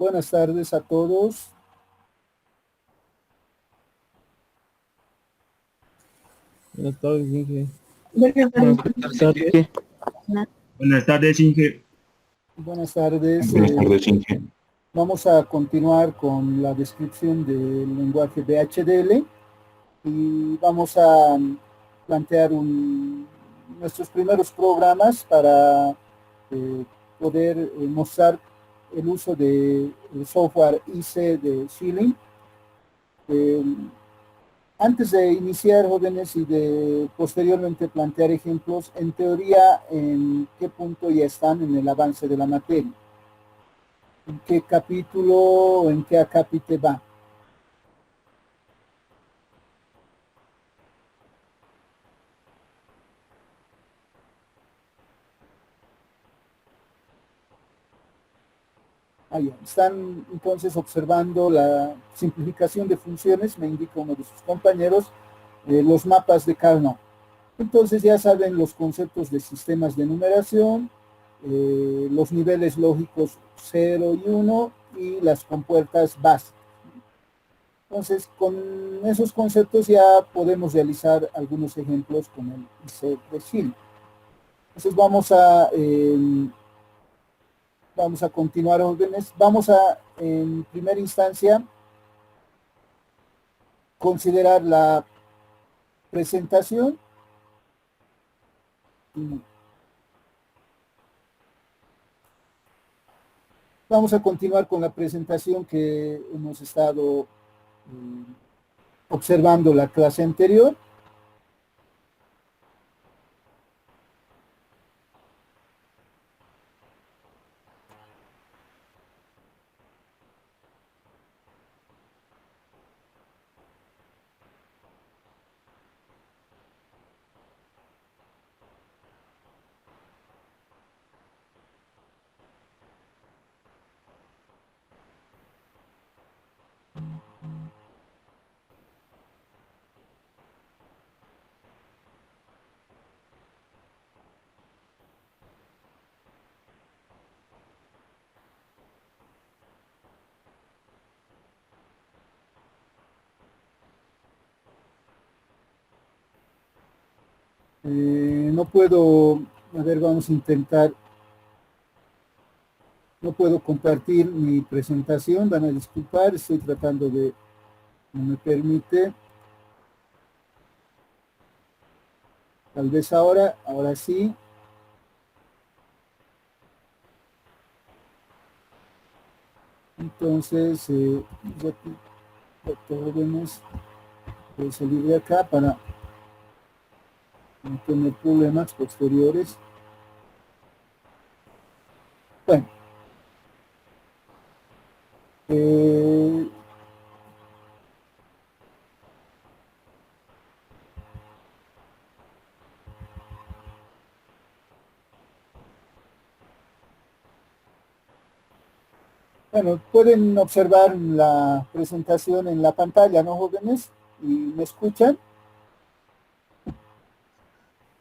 Buenas tardes a todos. Buenas tardes, Inge. Buenas tardes. Buenas tardes, Inge. Buenas tardes. Buenas tardes, Inge. Vamos a continuar con la descripción del lenguaje BHDL y vamos a plantear nuestros primeros programas para poder mostrar el uso del software IC de Schilling. Antes de iniciar, jóvenes, y de posteriormente plantear ejemplos, en teoría, ¿en qué punto ya están en el avance de la materia? ¿En qué capítulo o en qué acápite va? Están entonces observando la simplificación de funciones, me indica uno de sus compañeros, los mapas de Carnot. Entonces ya saben los conceptos de sistemas de numeración, los niveles lógicos 0 y 1 y las compuertas básicas. Entonces, con esos conceptos ya podemos realizar algunos ejemplos con el IC de Schilling. Entonces vamos a continuar, jóvenes. Vamos a, en primera instancia, considerar la presentación. Vamos a continuar con la presentación que hemos estado observando la clase anterior. No puedo, a ver, vamos a intentar, no puedo compartir mi presentación, van a disculpar, estoy tratando de, no me permite. Tal vez ahora sí. Entonces, jóvenes, voy a salir de acá para no tener problemas posteriores. Bueno. Bueno, pueden observar la presentación en la pantalla, ¿no, jóvenes? ¿Y me escuchan?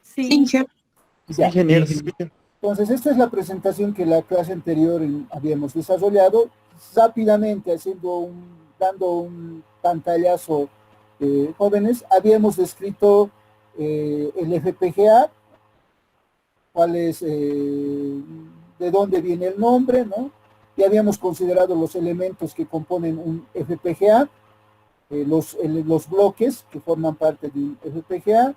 Sí. Ya. Ingeniero. Entonces, esta es la presentación que la clase anterior habíamos desarrollado. Rápidamente, dando un pantallazo, jóvenes, habíamos descrito el FPGA, cuál es, de dónde viene el nombre, ¿no? Ya habíamos considerado los elementos que componen un FPGA, los bloques que forman parte de un FPGA,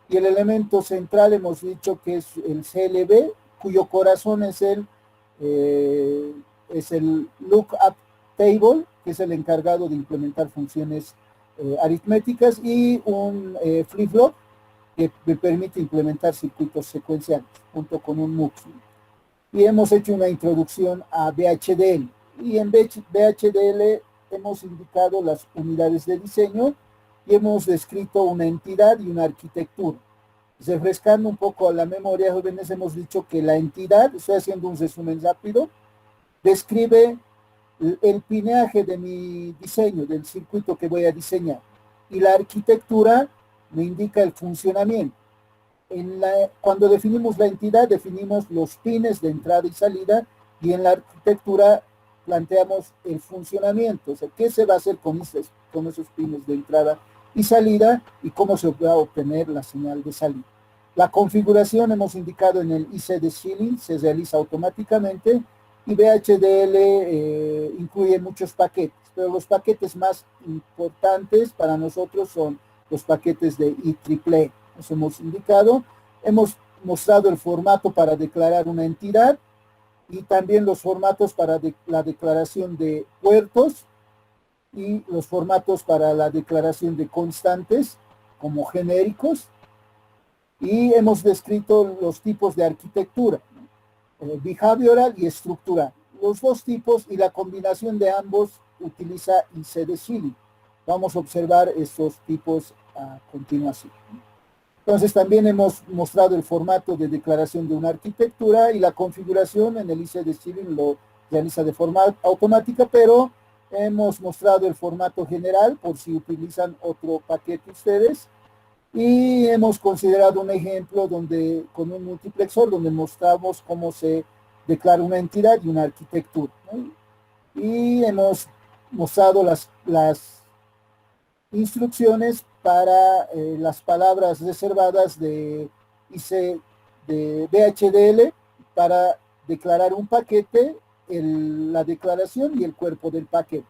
y el elemento central hemos dicho que es el CLB, cuyo corazón es el lookup table, que es el encargado de implementar funciones aritméticas, y un flip-flop que me permite implementar circuitos secuenciales, junto con un MUX. Y hemos hecho una introducción a BHDL. Y en BHDL hemos indicado las unidades de diseño y hemos descrito una entidad y una arquitectura. Refrescando un poco a la memoria, jóvenes, hemos dicho que la entidad, estoy haciendo un resumen rápido, describe el pineaje de mi diseño, del circuito que voy a diseñar. Y la arquitectura me indica el funcionamiento. Cuando definimos la entidad, definimos los pines de entrada y salida, y en la arquitectura planteamos el funcionamiento, o sea, qué se va a hacer con esos pines de entrada y salida y cómo se va a obtener la señal de salida. La configuración hemos indicado en el IC de Shilling, se realiza automáticamente y VHDL incluye muchos paquetes, pero los paquetes más importantes para nosotros son los paquetes de IEEE. Eso hemos indicado. Hemos mostrado el formato para declarar una entidad y también los formatos para la declaración de puertos y los formatos para la declaración de constantes como genéricos. Y hemos descrito los tipos de arquitectura, behavioral y estructural. Los dos tipos y la combinación de ambos utiliza IC de Shilling. Vamos a observar estos tipos a continuación. Entonces también hemos mostrado el formato de declaración de una arquitectura y la configuración en el IC de Shilling lo realiza de forma automática, pero hemos mostrado el formato general por si utilizan otro paquete ustedes. Y hemos considerado un ejemplo con un multiplexor donde mostramos cómo se declara una entidad y una arquitectura, ¿no? Y hemos mostrado las instrucciones para las palabras reservadas de VHDL para declarar un paquete, la declaración y el cuerpo del paquete.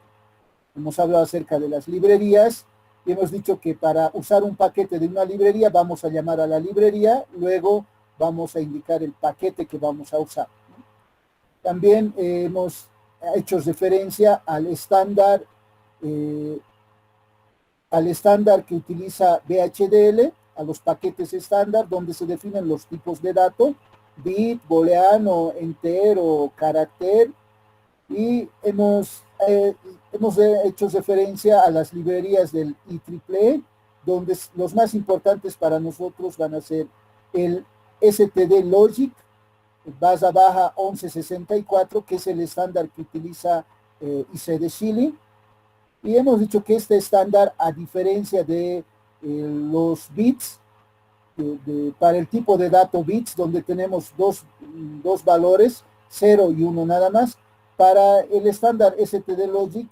Hemos hablado acerca de las librerías y hemos dicho que para usar un paquete de una librería vamos a llamar a la librería, luego vamos a indicar el paquete que vamos a usar. También hemos hecho referencia al estándar que utiliza VHDL, a los paquetes estándar donde se definen los tipos de datos, bit, booleano, enter o carácter, y hemos hecho referencia a las librerías del IEEE, donde los más importantes para nosotros van a ser el STD Logic, base baja 1164, que es el estándar que utiliza IC de Shilling. Y hemos dicho que este estándar, a diferencia de los bits, para el tipo de dato bits, donde tenemos dos valores, 0 y 1 nada más, para el estándar STD Logic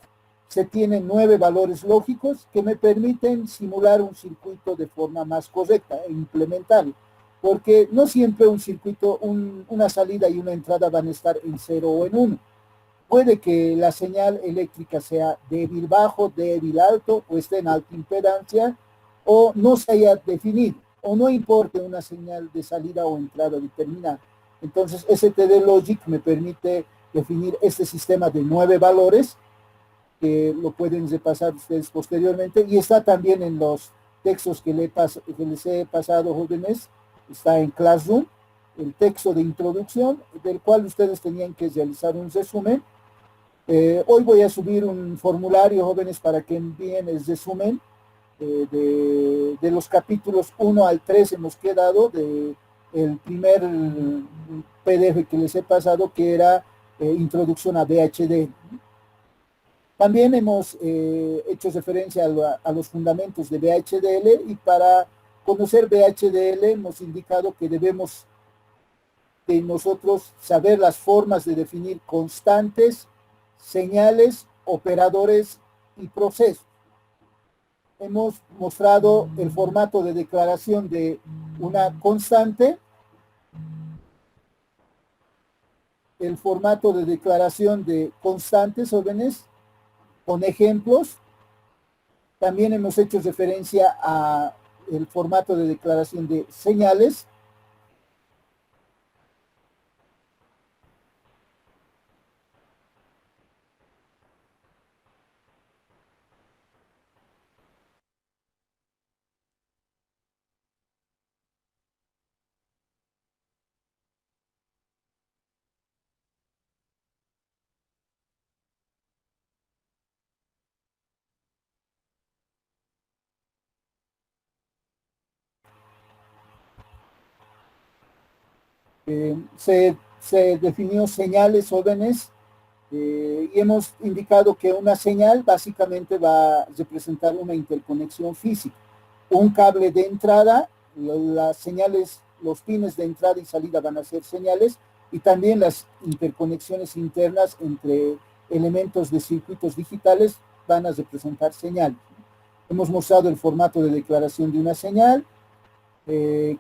se tienen 9 valores lógicos que me permiten simular un circuito de forma más correcta e implementarlo, porque no siempre un circuito, una salida y una entrada van a estar en 0 o en 1. Puede que la señal eléctrica sea débil bajo, débil alto, o esté en alta impedancia, o no se haya definido, o no importe una señal de salida o entrada determinada. Entonces, STD Logic me permite definir este sistema de 9 valores, que lo pueden repasar ustedes posteriormente, y está también en los textos que les he pasado, jóvenes, está en Classroom, el texto de introducción, del cual ustedes tenían que realizar un resumen. Hoy voy a subir un formulario, jóvenes, para que envíen el resumen de los capítulos 1 al 3 hemos quedado, de el primer PDF que les he pasado, que era introducción a VHD. También hemos hecho referencia a los fundamentos de VHDL, y para conocer VHDL hemos indicado que debemos de nosotros saber las formas de definir constantes, señales, operadores y procesos. Hemos mostrado el formato de declaración de una constante, el formato de declaración de constantes, jóvenes, con ejemplos. También hemos hecho referencia a el formato de declaración de señales. Se definió señales, jóvenes, y hemos indicado que una señal básicamente va a representar una interconexión física. Un cable de entrada, las señales, los pines de entrada y salida van a ser señales, y también las interconexiones internas entre elementos de circuitos digitales van a representar señales. Hemos mostrado el formato de declaración de una señal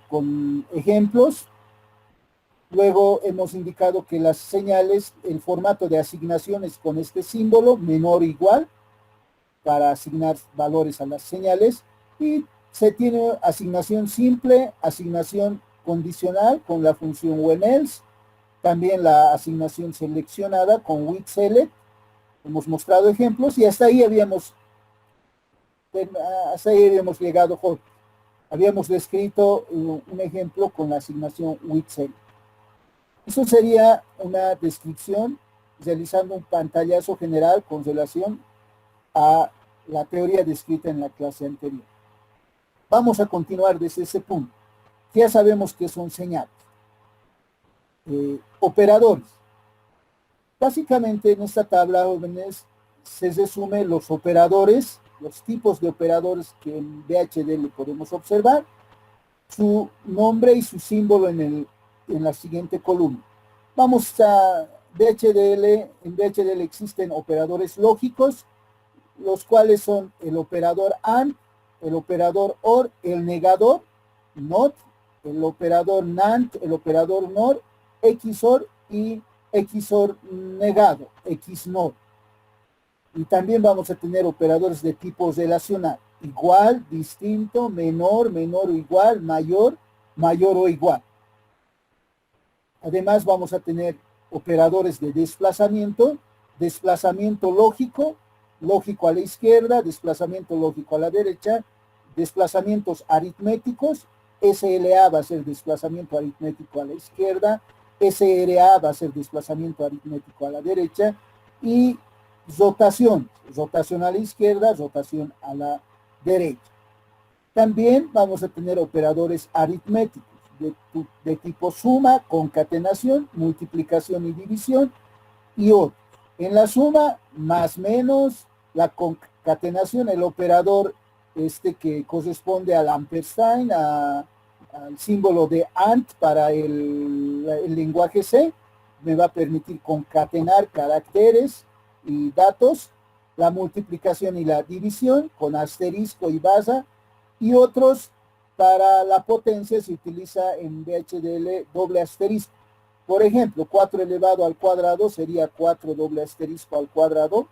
con ejemplos. Luego hemos indicado que las señales, el formato de asignaciones con este símbolo, menor o igual, para asignar valores a las señales, y se tiene asignación simple, asignación condicional con la función whenElse, también la asignación seleccionada con withSelect. Hemos mostrado ejemplos y hasta ahí habíamos llegado. Habíamos descrito un ejemplo con la asignación withSelect. Eso sería una descripción realizando un pantallazo general con relación a la teoría descrita en la clase anterior. Vamos a continuar desde ese punto. Ya sabemos qué son señales. Operadores. Básicamente en esta tabla, jóvenes, se resume los operadores, los tipos de operadores que en VHDL podemos observar, su nombre y su símbolo en la siguiente columna. Vamos a VHDL. En VHDL existen operadores lógicos, los cuales son el operador AND, el operador OR, el negador, NOT, el operador NAND, el operador NOR, XOR y XOR negado, XNOR. Y también vamos a tener operadores de tipo relacional, igual, distinto, menor, menor o igual, mayor, mayor o igual. Además vamos a tener operadores de desplazamiento, desplazamiento lógico, lógico a la izquierda, desplazamiento lógico a la derecha, desplazamientos aritméticos, SLA va a ser desplazamiento aritmético a la izquierda, SRA va a ser desplazamiento aritmético a la derecha, y rotación, rotación a la izquierda, rotación a la derecha. También vamos a tener operadores aritméticos de tipo suma, concatenación, multiplicación y división, y otros. En la suma, más menos, la concatenación, el operador que corresponde al ampersand, al símbolo de AND para el lenguaje C, me va a permitir concatenar caracteres y datos, la multiplicación y la división con asterisco y base, y otros para la potencia se utiliza en VHDL doble asterisco. Por ejemplo, 4 elevado al cuadrado sería 4 doble asterisco al cuadrado.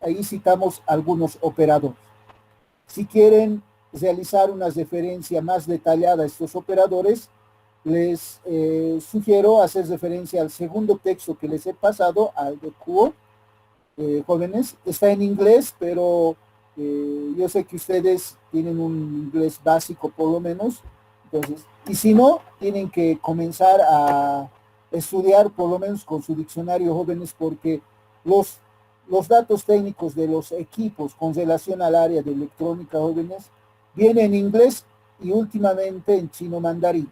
Ahí citamos algunos operadores. Si quieren realizar una referencia más detallada a estos operadores, les sugiero hacer referencia al segundo texto que les he pasado, al de Kuo. Jóvenes, está en inglés, pero yo sé que ustedes tienen un inglés básico por lo menos, entonces, y si no, tienen que comenzar a estudiar por lo menos con su diccionario, jóvenes, porque los datos técnicos de los equipos con relación al área de electrónica, jóvenes, vienen en inglés y últimamente en chino mandarín.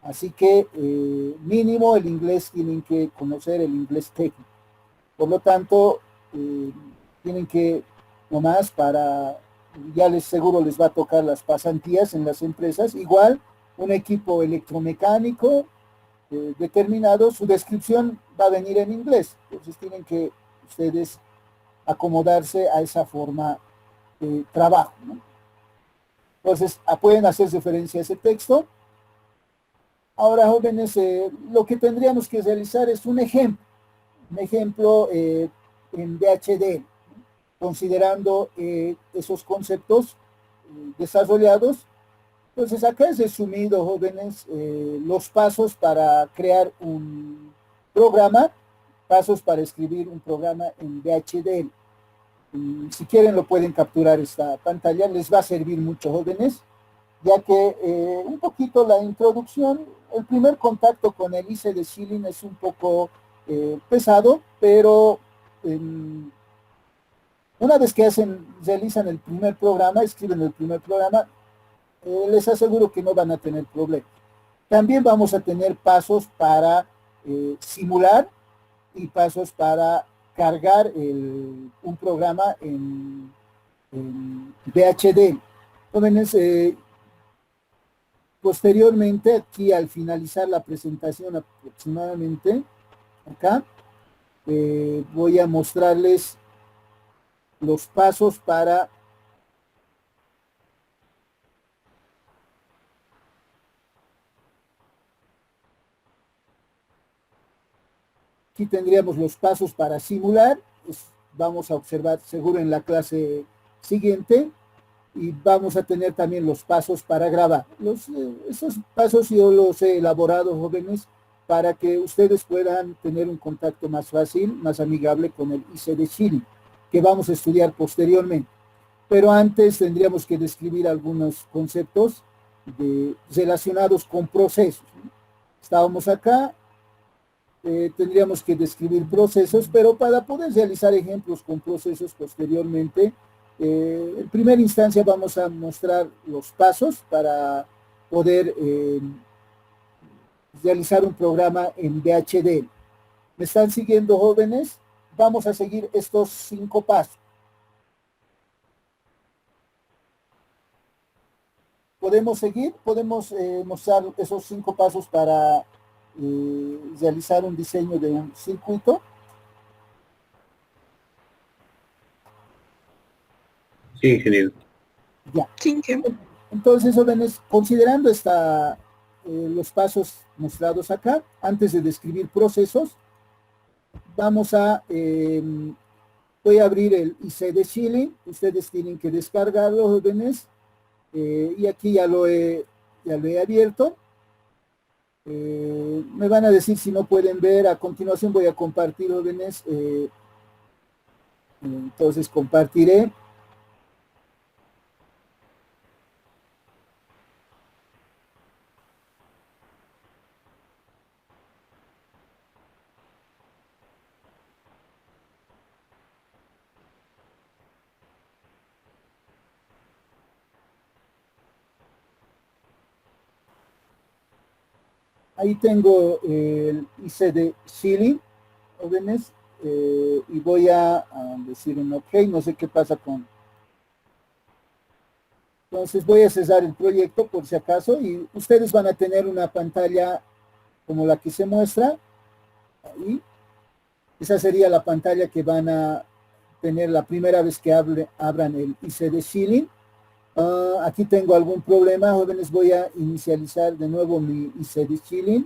Así que mínimo el inglés tienen que conocer, el inglés técnico. Por lo tanto, tienen que nomás seguro les va a tocar las pasantías en las empresas, igual un equipo electromecánico determinado, su descripción va a venir en inglés, entonces tienen que ustedes acomodarse a esa forma de trabajo, ¿no? Entonces, pueden hacer referencia a ese texto. Ahora, jóvenes, lo que tendríamos que realizar es un ejemplo en VHD, considerando esos conceptos desarrollados. Entonces, acá es resumido, jóvenes, los pasos para crear un programa, pasos para escribir un programa en VHD. Si quieren lo pueden capturar esta pantalla, les va a servir mucho, jóvenes, ya que un poquito la introducción, el primer contacto con el IC de Schilling es un poco pesado, pero una vez que realizan el primer programa, escriben el primer programa, les aseguro que no van a tener problemas. También vamos a tener pasos para simular y pasos para cargar un programa en VHD. Jóvenes, posteriormente, aquí al finalizar la presentación aproximadamente, acá, voy a mostrarles los pasos para aquí tendríamos los pasos para simular. Vamos a observar seguro en la clase siguiente, y vamos a tener también los pasos para grabar. Esos pasos yo los he elaborado, jóvenes, para que ustedes puedan tener un contacto más fácil, más amigable con el IC de Chile, que vamos a estudiar posteriormente. Pero antes tendríamos que describir algunos conceptos relacionados con procesos. Estábamos acá, tendríamos que describir procesos, pero para poder realizar ejemplos con procesos posteriormente, en primera instancia vamos a mostrar los pasos para poder realizar un programa en VHDL. ¿Me están siguiendo, jóvenes? Vamos a seguir estos 5 pasos. ¿Podemos seguir? ¿Podemos mostrar esos 5 pasos para realizar un diseño de un circuito? Sí, ingeniero. Ya. Sí, ingeniero. Entonces, jóvenes, considerando los pasos mostrados acá, antes de describir procesos, vamos a, voy a abrir el IC de Chile. Ustedes tienen que descargarlo, jóvenes, y aquí ya lo he abierto. Me van a decir si no pueden ver. A continuación voy a compartir, jóvenes. Entonces compartiré. Ahí tengo el IC de Chile, jóvenes, y voy a decir un OK. No sé qué pasa con... Entonces voy a cesar el proyecto por si acaso, y ustedes van a tener una pantalla como la que se muestra. Ahí. Esa sería la pantalla que van a tener la primera vez que abran el IC de Chile. Aquí tengo algún problema, jóvenes. Voy a inicializar de nuevo mi IC de Chile.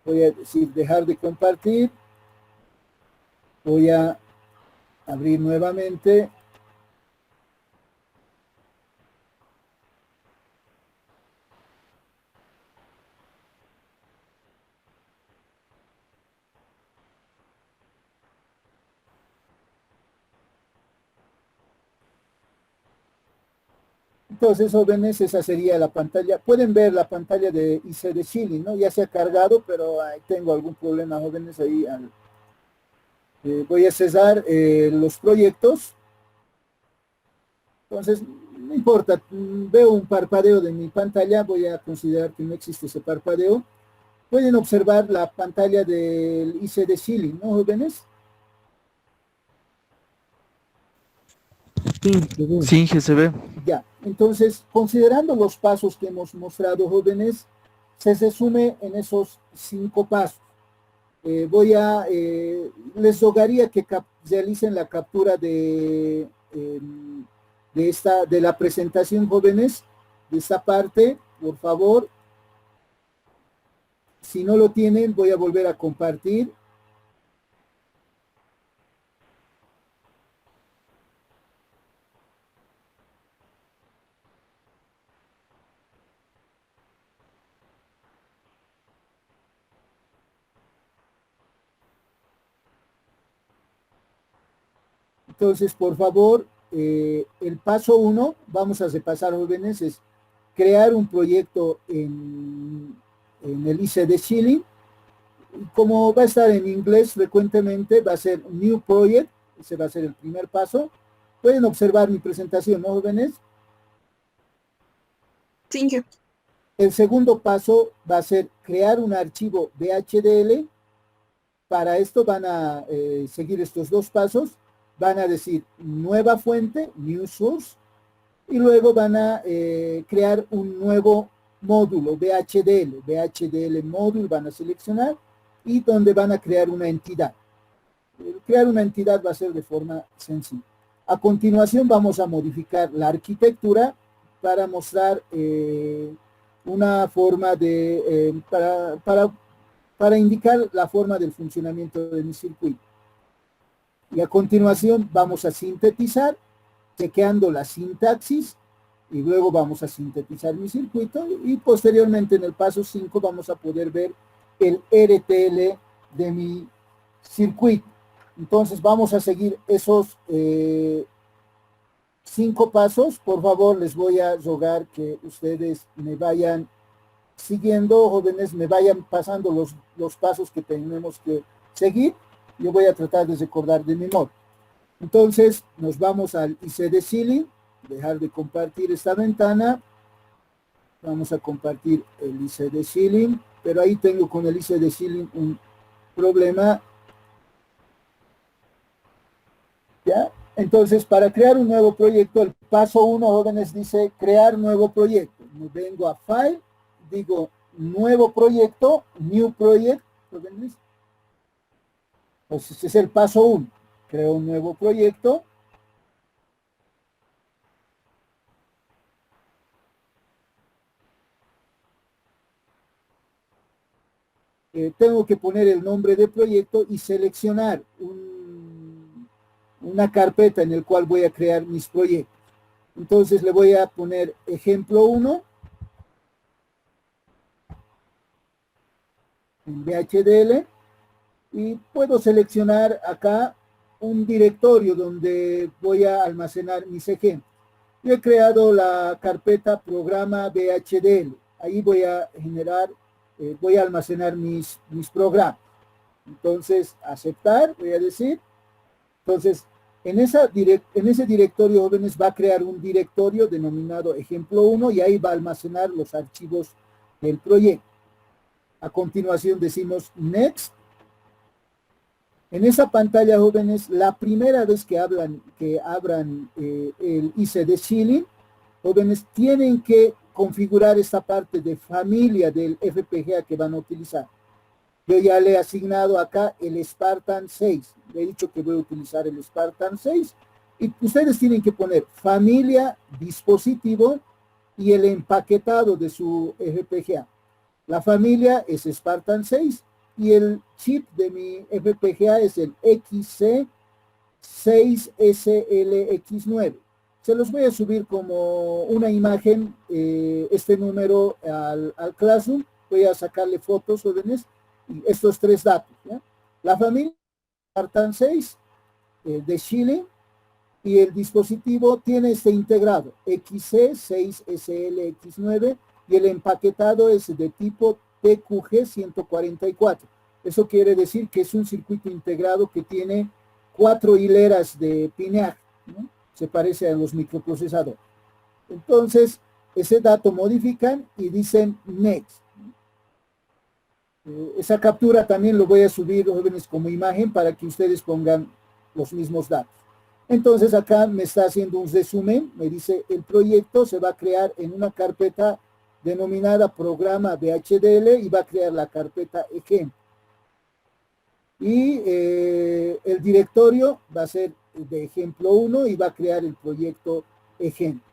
Voy a decir dejar de compartir. Voy a abrir nuevamente. Entonces, jóvenes, esa sería la pantalla. Pueden ver la pantalla de IC de Chile, ¿no? Ya se ha cargado, pero ahí tengo algún problema, jóvenes. Ahí voy a cesar los proyectos. Entonces, no importa, veo un parpadeo de mi pantalla, voy a considerar que no existe ese parpadeo. Pueden observar la pantalla del IC de Chile, ¿no, jóvenes? Sí, se ve. Ya, entonces, considerando los pasos que hemos mostrado, jóvenes, se resume en esos 5 pasos. Les rogaría que realicen la captura de la presentación, jóvenes, de esta parte, por favor. Si no lo tienen, voy a volver a compartir. Entonces, por favor, el paso 1, vamos a repasar, jóvenes, es crear un proyecto en el IC de Chile. Como va a estar en inglés frecuentemente, va a ser New Project. Ese va a ser el primer paso. Pueden observar mi presentación, ¿no, jóvenes? Sí, El segundo paso va a ser crear un archivo VHDL. Para esto van a seguir estos 2 pasos. Van a decir nueva fuente, new source, y luego van a crear un nuevo módulo, VHDL módulo, van a seleccionar, y donde van a crear una entidad. Crear una entidad va a ser de forma sencilla. A continuación vamos a modificar la arquitectura para mostrar una forma de, para indicar la forma del funcionamiento de mi circuito. Y a continuación vamos a sintetizar, chequeando la sintaxis, y luego vamos a sintetizar mi circuito, y posteriormente en el paso 5 vamos a poder ver el RTL de mi circuito. Entonces vamos a seguir esos 5 pasos. Por favor, les voy a rogar que ustedes me vayan siguiendo, jóvenes, me vayan pasando los pasos que tenemos que seguir. Yo voy a tratar de recordar de memoria. Entonces, nos vamos al ICD Ceiling, dejar de compartir esta ventana. Vamos a compartir el ICD Ceiling, pero ahí tengo con el ICD Ceiling un problema. ¿Ya? Entonces, para crear un nuevo proyecto, el paso 1, jóvenes, dice crear nuevo proyecto. Me vengo a File, digo nuevo proyecto, New Project, jóvenes. Pues ese es el paso 1. Creo un nuevo proyecto. Tengo que poner el nombre del proyecto y seleccionar una carpeta en el cual voy a crear mis proyectos. Entonces le voy a poner ejemplo 1 en VHDL y puedo seleccionar acá un directorio donde voy a almacenar mis ejemplos. Yo he creado la carpeta programa VHDL. Ahí voy a generar, voy a almacenar mis programas. Entonces, aceptar, voy a decir. Entonces, en ese directorio, jóvenes, va a crear un directorio denominado ejemplo 1 y ahí va a almacenar los archivos del proyecto. A continuación decimos next. En esa pantalla, jóvenes, la primera vez que abran el ICD Ceiling, jóvenes, tienen que configurar esta parte de familia del FPGA que van a utilizar. Yo ya le he asignado acá el Spartan 6. Le he dicho que voy a utilizar el Spartan 6. Y ustedes tienen que poner familia, dispositivo y el empaquetado de su FPGA. La familia es Spartan 6 y el chip de mi FPGA es el XC6SLX9. Se los voy a subir como una imagen, este número al Classroom. Voy a sacarle fotos, jóvenes, y estos 3 datos. ¿Ya? La familia Spartan 6 de Chile y el dispositivo tiene este integrado XC6SLX9 y el empaquetado es de tipo TQG144. Eso quiere decir que es un circuito integrado que tiene 4 hileras de pineaje, ¿no? Se parece a los microprocesadores. Entonces, ese dato modifican y dicen next. Esa captura también lo voy a subir, jóvenes, como imagen para que ustedes pongan los mismos datos. Entonces acá me está haciendo un resumen, me dice el proyecto se va a crear en una carpeta denominada programa VHDL y va a crear la carpeta ejemplo. Y el directorio va a ser de ejemplo 1 y va a crear el proyecto ejemplo.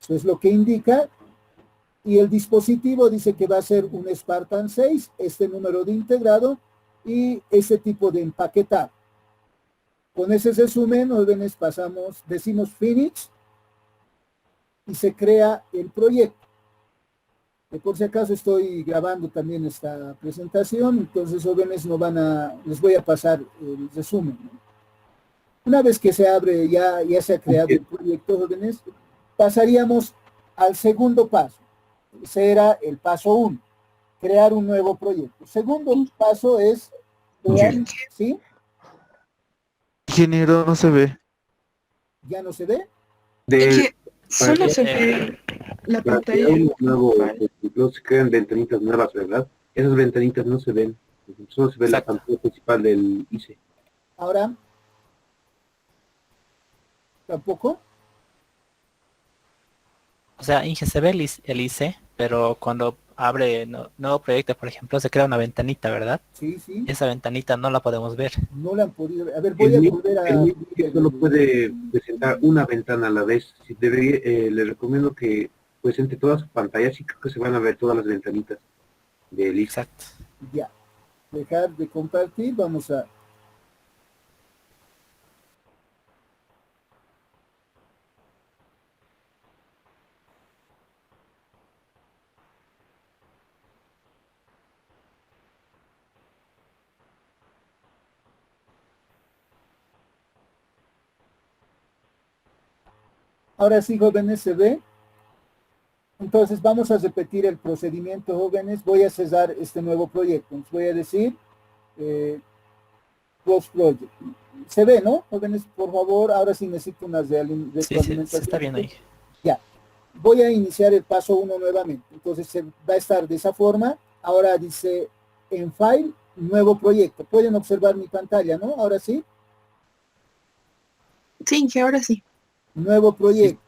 Eso es lo que indica. Y el dispositivo dice que va a ser un Spartan 6, este número de integrado y ese tipo de empaquetado. Con ese resumen, jóvenes, pasamos, decimos finish y se crea el proyecto. Que por si acaso estoy grabando también esta presentación, entonces, jóvenes, les voy a pasar el resumen, ¿no? Una vez que se abre, ya se ha creado el proyecto, jóvenes, pasaríamos al segundo paso. Ese era el paso 1, crear un nuevo proyecto. El segundo paso es crear, ¿sí? Ingeniero, no se ve. ¿Ya no se ve? Es que Para solo se ve la crear pantalla. un nuevo ciclo se crean ventanitas nuevas, ¿verdad? Esas ventanitas no se ven. Solo se ve la pantalla principal del ICE. Ahora, ¿tampoco? O sea, Inge se ve el IC, pero cuando abre nuevo proyecto, por ejemplo, se crea una ventanita, ¿verdad? Sí, sí, Esa ventanita no la podemos ver. no la han podido ver. A ver, voy a volver El a mío abrir solo puede presentar una ventana a la vez. Si debería, le recomiendo que presente toda su pantalla, así creo que se van a ver todas las ventanitas del ISO. Exacto. ya, dejar de compartir, vamos a... Ahora sí, jóvenes, se ve. Entonces vamos a repetir el procedimiento, jóvenes. Voy a cesar este nuevo proyecto. Les voy a decir Close Project. Se ve, ¿no? Jóvenes, por favor, ahora sí necesito una Sí, se está viendo ahí. Ya. Voy a iniciar el paso 1 nuevamente. Entonces se va a estar de esa forma. Ahora dice en File, nuevo proyecto. Pueden observar mi pantalla, ¿no? Ahora sí. Sí, que ahora sí. Nuevo proyecto.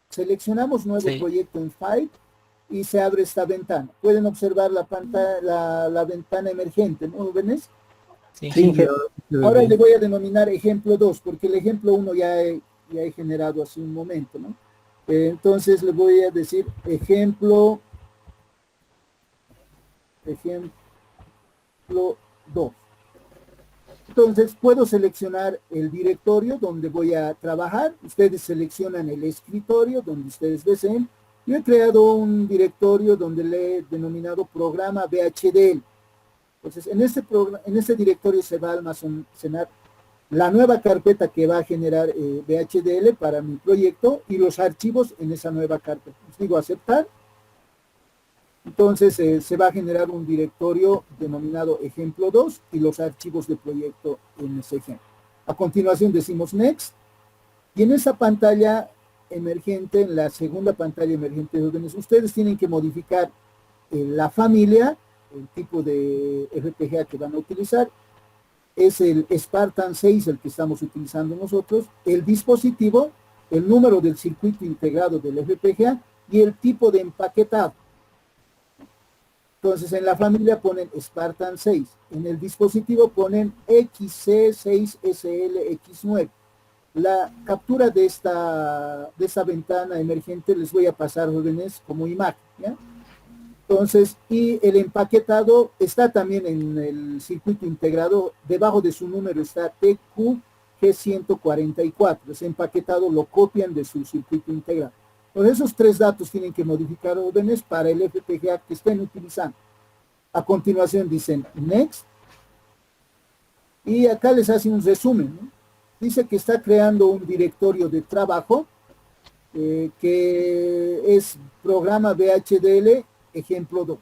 Seleccionamos nuevo Sí. proyecto en File y se abre esta ventana. Pueden observar la pantalla, la ventana emergente, ¿no, jóvenes? Sí. Sí, Ahora le voy a denominar ejemplo 2, porque el ejemplo 1 ya he generado hace un momento, ¿no? Entonces le voy a decir ejemplo 2. Entonces puedo seleccionar el directorio donde voy a trabajar. Ustedes seleccionan el escritorio donde ustedes deseen. Yo he creado un directorio donde le he denominado programa VHDL. Entonces en este directorio se va a almacenar la nueva carpeta que va a generar VHDL para mi proyecto y los archivos en esa nueva carpeta. Les digo aceptar. Entonces se va a generar un directorio denominado ejemplo 2 y los archivos de proyecto en ese ejemplo. A continuación decimos next y en esa pantalla emergente, en la segunda pantalla emergente, ustedes tienen que modificar la familia, el tipo de FPGA que van a utilizar, es el Spartan 6 el que estamos utilizando nosotros, el dispositivo, el número del circuito integrado del FPGA y el tipo de empaquetado. Entonces en la familia ponen Spartan 6, en el dispositivo ponen XC6SLX9. La captura de esta ventana emergente les voy a pasar, jóvenes, como imagen, ¿ya? Entonces, y el empaquetado está también en el circuito integrado, debajo de su número está TQG144, ese empaquetado lo copian de su circuito integrado. Entonces, esos 3 datos tienen que modificar, jóvenes, para el FPGA que estén utilizando. A continuación dicen Next, y acá les hace un resumen, ¿no? Dice que está creando un directorio de trabajo, que es programa VHDL ejemplo 2.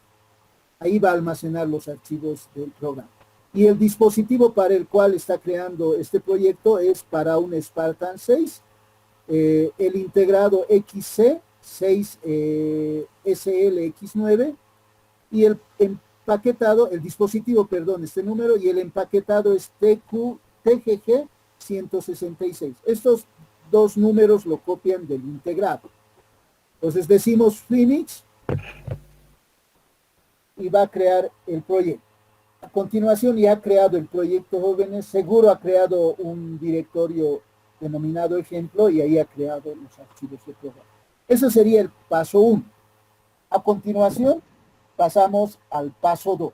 Ahí va a almacenar los archivos del programa. Y el dispositivo para el cual está creando este proyecto es para un Spartan 6, el integrado XC6SLX9 y el empaquetado, el dispositivo, perdón, este número, y el empaquetado es TGG 166. Estos 2 números lo copian del integrado. Entonces decimos Phoenix y va a crear el proyecto. A continuación ya ha creado el proyecto, jóvenes, seguro ha creado un directorio denominado ejemplo y ahí ha creado los archivos de programa. Eso sería el paso 1. A continuación pasamos al paso 2,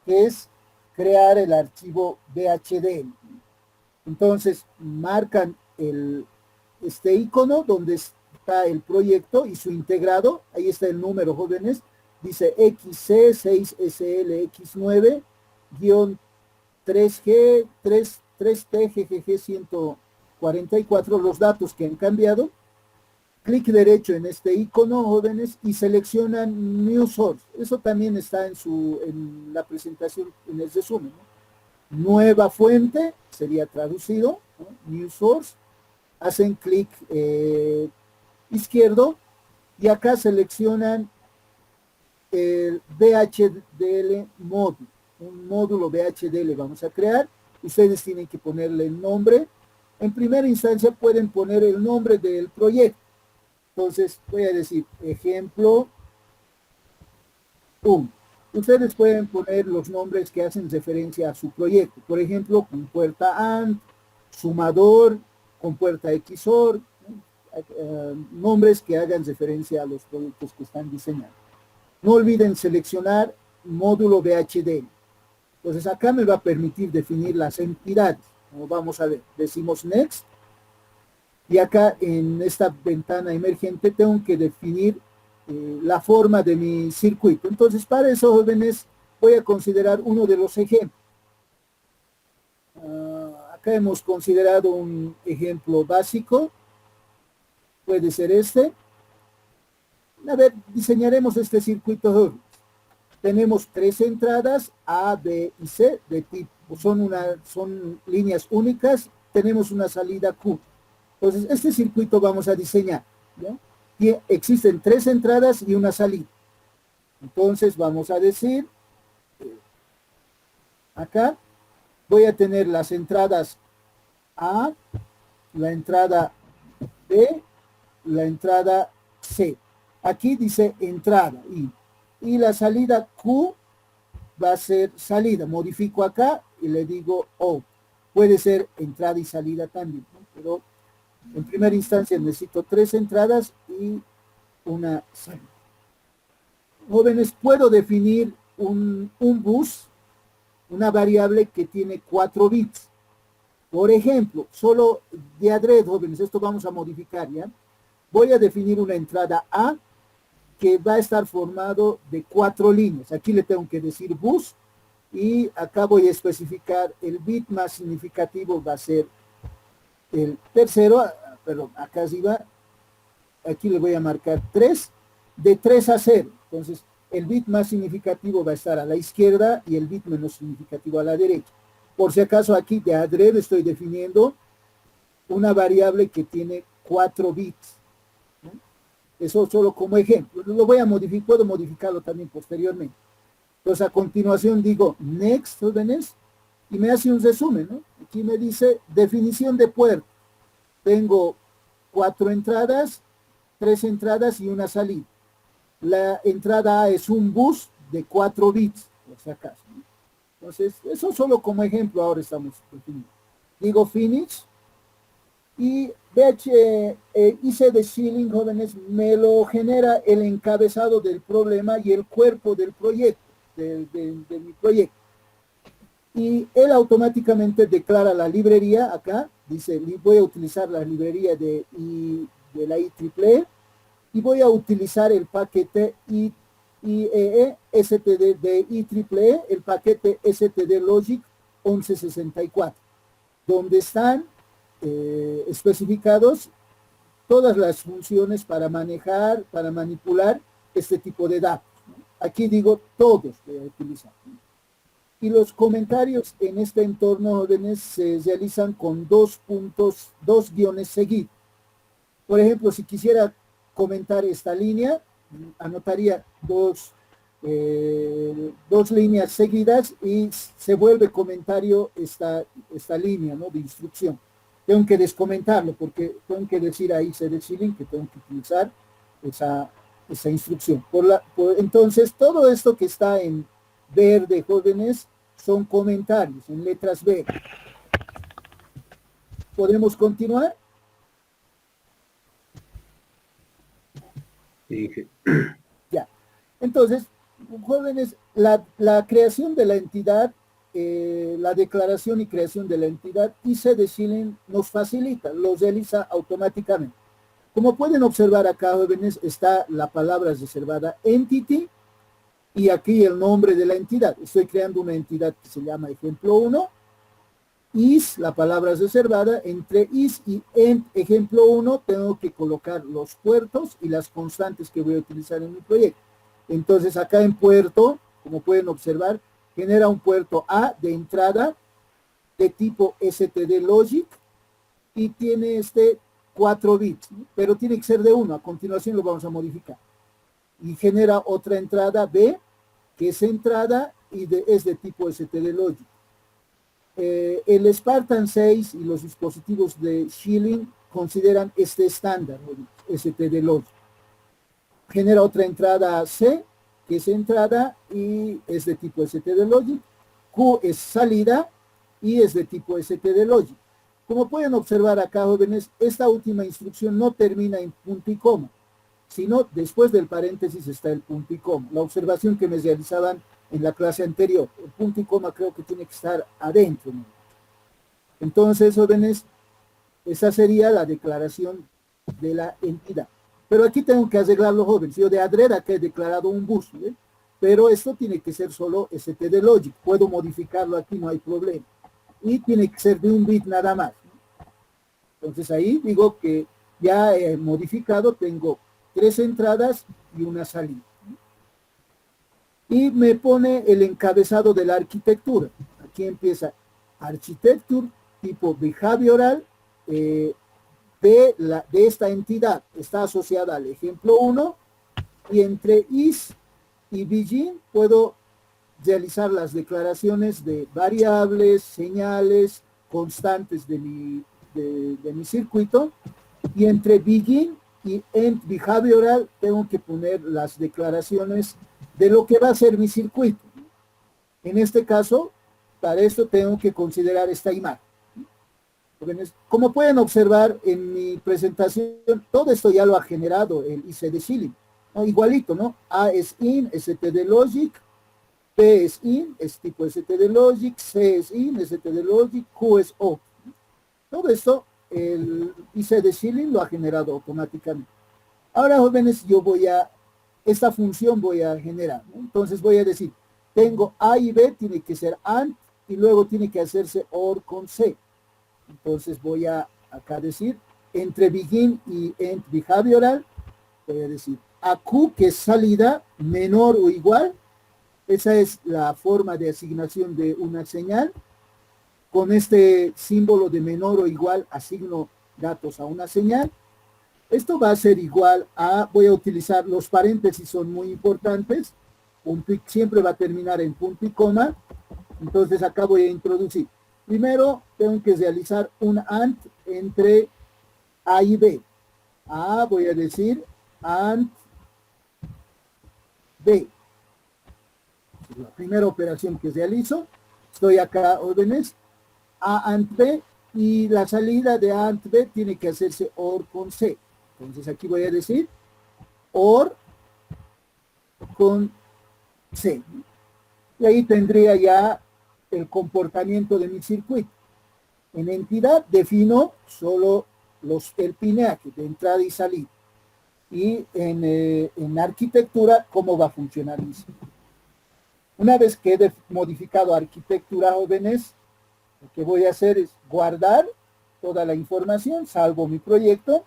que es crear el archivo VHDL. Entonces marcan este icono donde está el proyecto y su integrado, ahí está el número, jóvenes, dice XC6SLX9-3G3TGG144, los datos que han cambiado. Clic derecho en este icono, jóvenes, y seleccionan New Source. Eso también está en la presentación, en el resumen, ¿no? Nueva fuente, sería traducido, ¿no? New Source. Hacen clic izquierdo y acá seleccionan el VHDL módulo, un módulo VHDL vamos a crear. Ustedes tienen que ponerle el nombre. En primera instancia pueden poner el nombre del proyecto. Entonces voy a decir ejemplo Ustedes pueden poner los nombres que hacen referencia a su proyecto. Por ejemplo, con puerta AND, sumador, con puerta XOR, nombres que hagan referencia a los productos que están diseñando. No olviden seleccionar módulo VHDL. Entonces acá me va a permitir definir las entidades. Como vamos a ver, decimos Next. Y acá en esta ventana emergente tengo que definir la forma de mi circuito. Entonces para eso, jóvenes, voy a considerar uno de los ejemplos. Acá hemos considerado un ejemplo básico. Puede ser este. A ver, diseñaremos este circuito, jóvenes. Tenemos 3 entradas, A, B y C, de tipo, son líneas únicas. Tenemos una salida Q. Entonces, este circuito vamos a diseñar, ¿ya? Y existen 3 entradas y una salida. Entonces, vamos a decir, acá voy a tener las entradas A, la entrada B, la entrada C. Aquí dice entrada y la salida Q va a ser salida. Modifico acá y le digo O. Puede ser entrada y salida también, ¿no? Pero en primera instancia necesito 3 entradas y una salida. Jóvenes, puedo definir un bus, una variable que tiene 4 bits. Por ejemplo, solo de adrede, jóvenes, esto vamos a modificar, ¿ya? Voy a definir una entrada A que va a estar formado de 4 líneas. Aquí le tengo que decir bus y acá voy a especificar el bit más significativo, va a ser el tercero, perdón, acá arriba, aquí le voy a marcar 3, de 3 a 0. Entonces, el bit más significativo va a estar a la izquierda y el bit menos significativo a la derecha. Por si acaso aquí de adrede estoy definiendo una variable que tiene 4 bits. ¿No? Eso solo como ejemplo. Lo voy a modificar, puedo modificarlo también posteriormente. Entonces a continuación digo next, jóvenes, y me hace un resumen, ¿no? Aquí me dice definición de puerta. Tengo 4 entradas, 3 entradas y una salida. La entrada A es un bus de 4 bits, por si acaso, ¿no? Entonces, eso solo como ejemplo ahora estamos definiendo. Digo finish y hice de shilling, jóvenes, me lo genera el encabezado del problema y el cuerpo del proyecto, de mi proyecto. Y él automáticamente declara la librería acá, dice, voy a utilizar la librería de la IEEE y voy a utilizar el paquete IEEE STD de IEEE, el paquete STD Logic 1164, donde están especificados todas las funciones para manejar, para manipular este tipo de datos, ¿no? Aquí digo todos voy a utilizar, ¿no? Y los comentarios en este entorno, jóvenes, se realizan con 2 guiones seguidos. Por ejemplo, si quisiera comentar esta línea, anotaría dos líneas seguidas y se vuelve comentario esta línea, ¿no?, de instrucción. Tengo que descomentarlo porque tengo que decir ahí CD Shilling que tengo que utilizar esa instrucción. Entonces, todo esto que está en verde, jóvenes, son comentarios en letras B. ¿Podemos continuar? Sí. Ya. Entonces, jóvenes, la creación de la entidad, la declaración y creación de la entidad, CD Shilling nos facilita, lo realiza automáticamente. Como pueden observar acá, jóvenes, está la palabra reservada entity y aquí el nombre de la entidad. Estoy creando una entidad que se llama ejemplo 1. Is, la palabra reservada, entre is y en ejemplo 1 tengo que colocar los puertos y las constantes que voy a utilizar en mi proyecto. Entonces acá en puerto, como pueden observar, genera un puerto A de entrada de tipo STD Logic y tiene 4 bits, ¿no? Pero tiene que ser de 1, a continuación lo vamos a modificar. Y genera otra entrada B, que es entrada y es de tipo STD Logic. El Spartan 6 y los dispositivos de Shilling consideran este estándar, STD Logic. Genera otra entrada C, que es entrada y es de tipo stdlogic, Q es salida y es de tipo stdlogic. Como pueden observar acá, jóvenes, esta última instrucción no termina en punto y coma, sino después del paréntesis está el punto y coma. La observación que me realizaban en la clase anterior, el punto y coma creo que tiene que estar adentro, ¿no? Entonces, jóvenes, esa sería la declaración de la entidad. Pero aquí tengo que arreglarlo, jóvenes. Yo de adrede acá he declarado un bus, ¿eh? Pero esto tiene que ser solo stdlogic. Puedo modificarlo aquí, no hay problema. Y tiene que ser de un bit nada más, ¿no? Entonces ahí digo que ya he modificado, tengo 3 entradas y una salida. Y me pone el encabezado de la arquitectura. Aquí empieza architecture, tipo behavioral, de esta entidad. Está asociada al ejemplo 1, y entre is y begin puedo realizar las declaraciones de variables, señales, constantes de mi circuito, y entre begin y end behavioral tengo que poner las declaraciones de lo que va a ser mi circuito. En este caso, para esto tengo que considerar esta imagen. Como pueden observar en mi presentación, todo esto ya lo ha generado el IC de Schilling, ¿no? Igualito, ¿no? A es in, stdlogic, P es in, es tipo stdlogic, C es in, stdlogic, Q es O. Todo esto, el IC de Schilling lo ha generado automáticamente. Ahora, jóvenes, yo esta función voy a generar, ¿no? Entonces voy a decir, tengo A y B, tiene que ser AND, y luego tiene que hacerse OR con C. Entonces voy a acá decir, entre begin y end behavioral, voy a decir a Q, que es salida, menor o igual. Esa es la forma de asignación de una señal. Con este símbolo de menor o igual asigno datos a una señal. Esto va a ser igual a, voy a utilizar, los paréntesis son muy importantes, siempre va a terminar en punto y coma. Entonces acá voy a introducir. Primero tengo que realizar un AND entre A y B. A, voy a decir AND B. La primera operación que realizo. Estoy acá, órdenes, A AND B, y la salida de A AND B tiene que hacerse OR con C. Entonces aquí voy a decir OR con C. Y ahí tendría ya el comportamiento de mi circuito. En entidad defino solo el pineaje de entrada y salida. Y en arquitectura, cómo va a funcionar mi circuito. Una vez que he modificado arquitectura, jóvenes, lo que voy a hacer es guardar toda la información, salvo mi proyecto,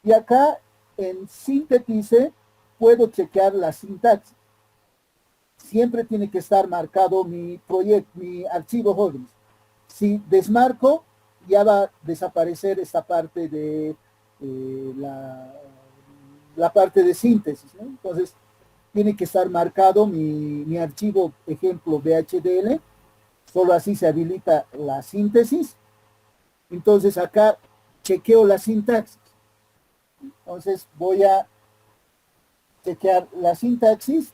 y acá en Sintetize puedo chequear la sintaxis. Siempre tiene que estar marcado mi proyecto, mi archivo, jóvenes. Si desmarco, ya va a desaparecer esta parte de la parte de síntesis, ¿no? Entonces, tiene que estar marcado mi archivo, ejemplo, VHDL. Solo así se habilita la síntesis. Entonces, acá chequeo la sintaxis. Entonces, voy a chequear la sintaxis.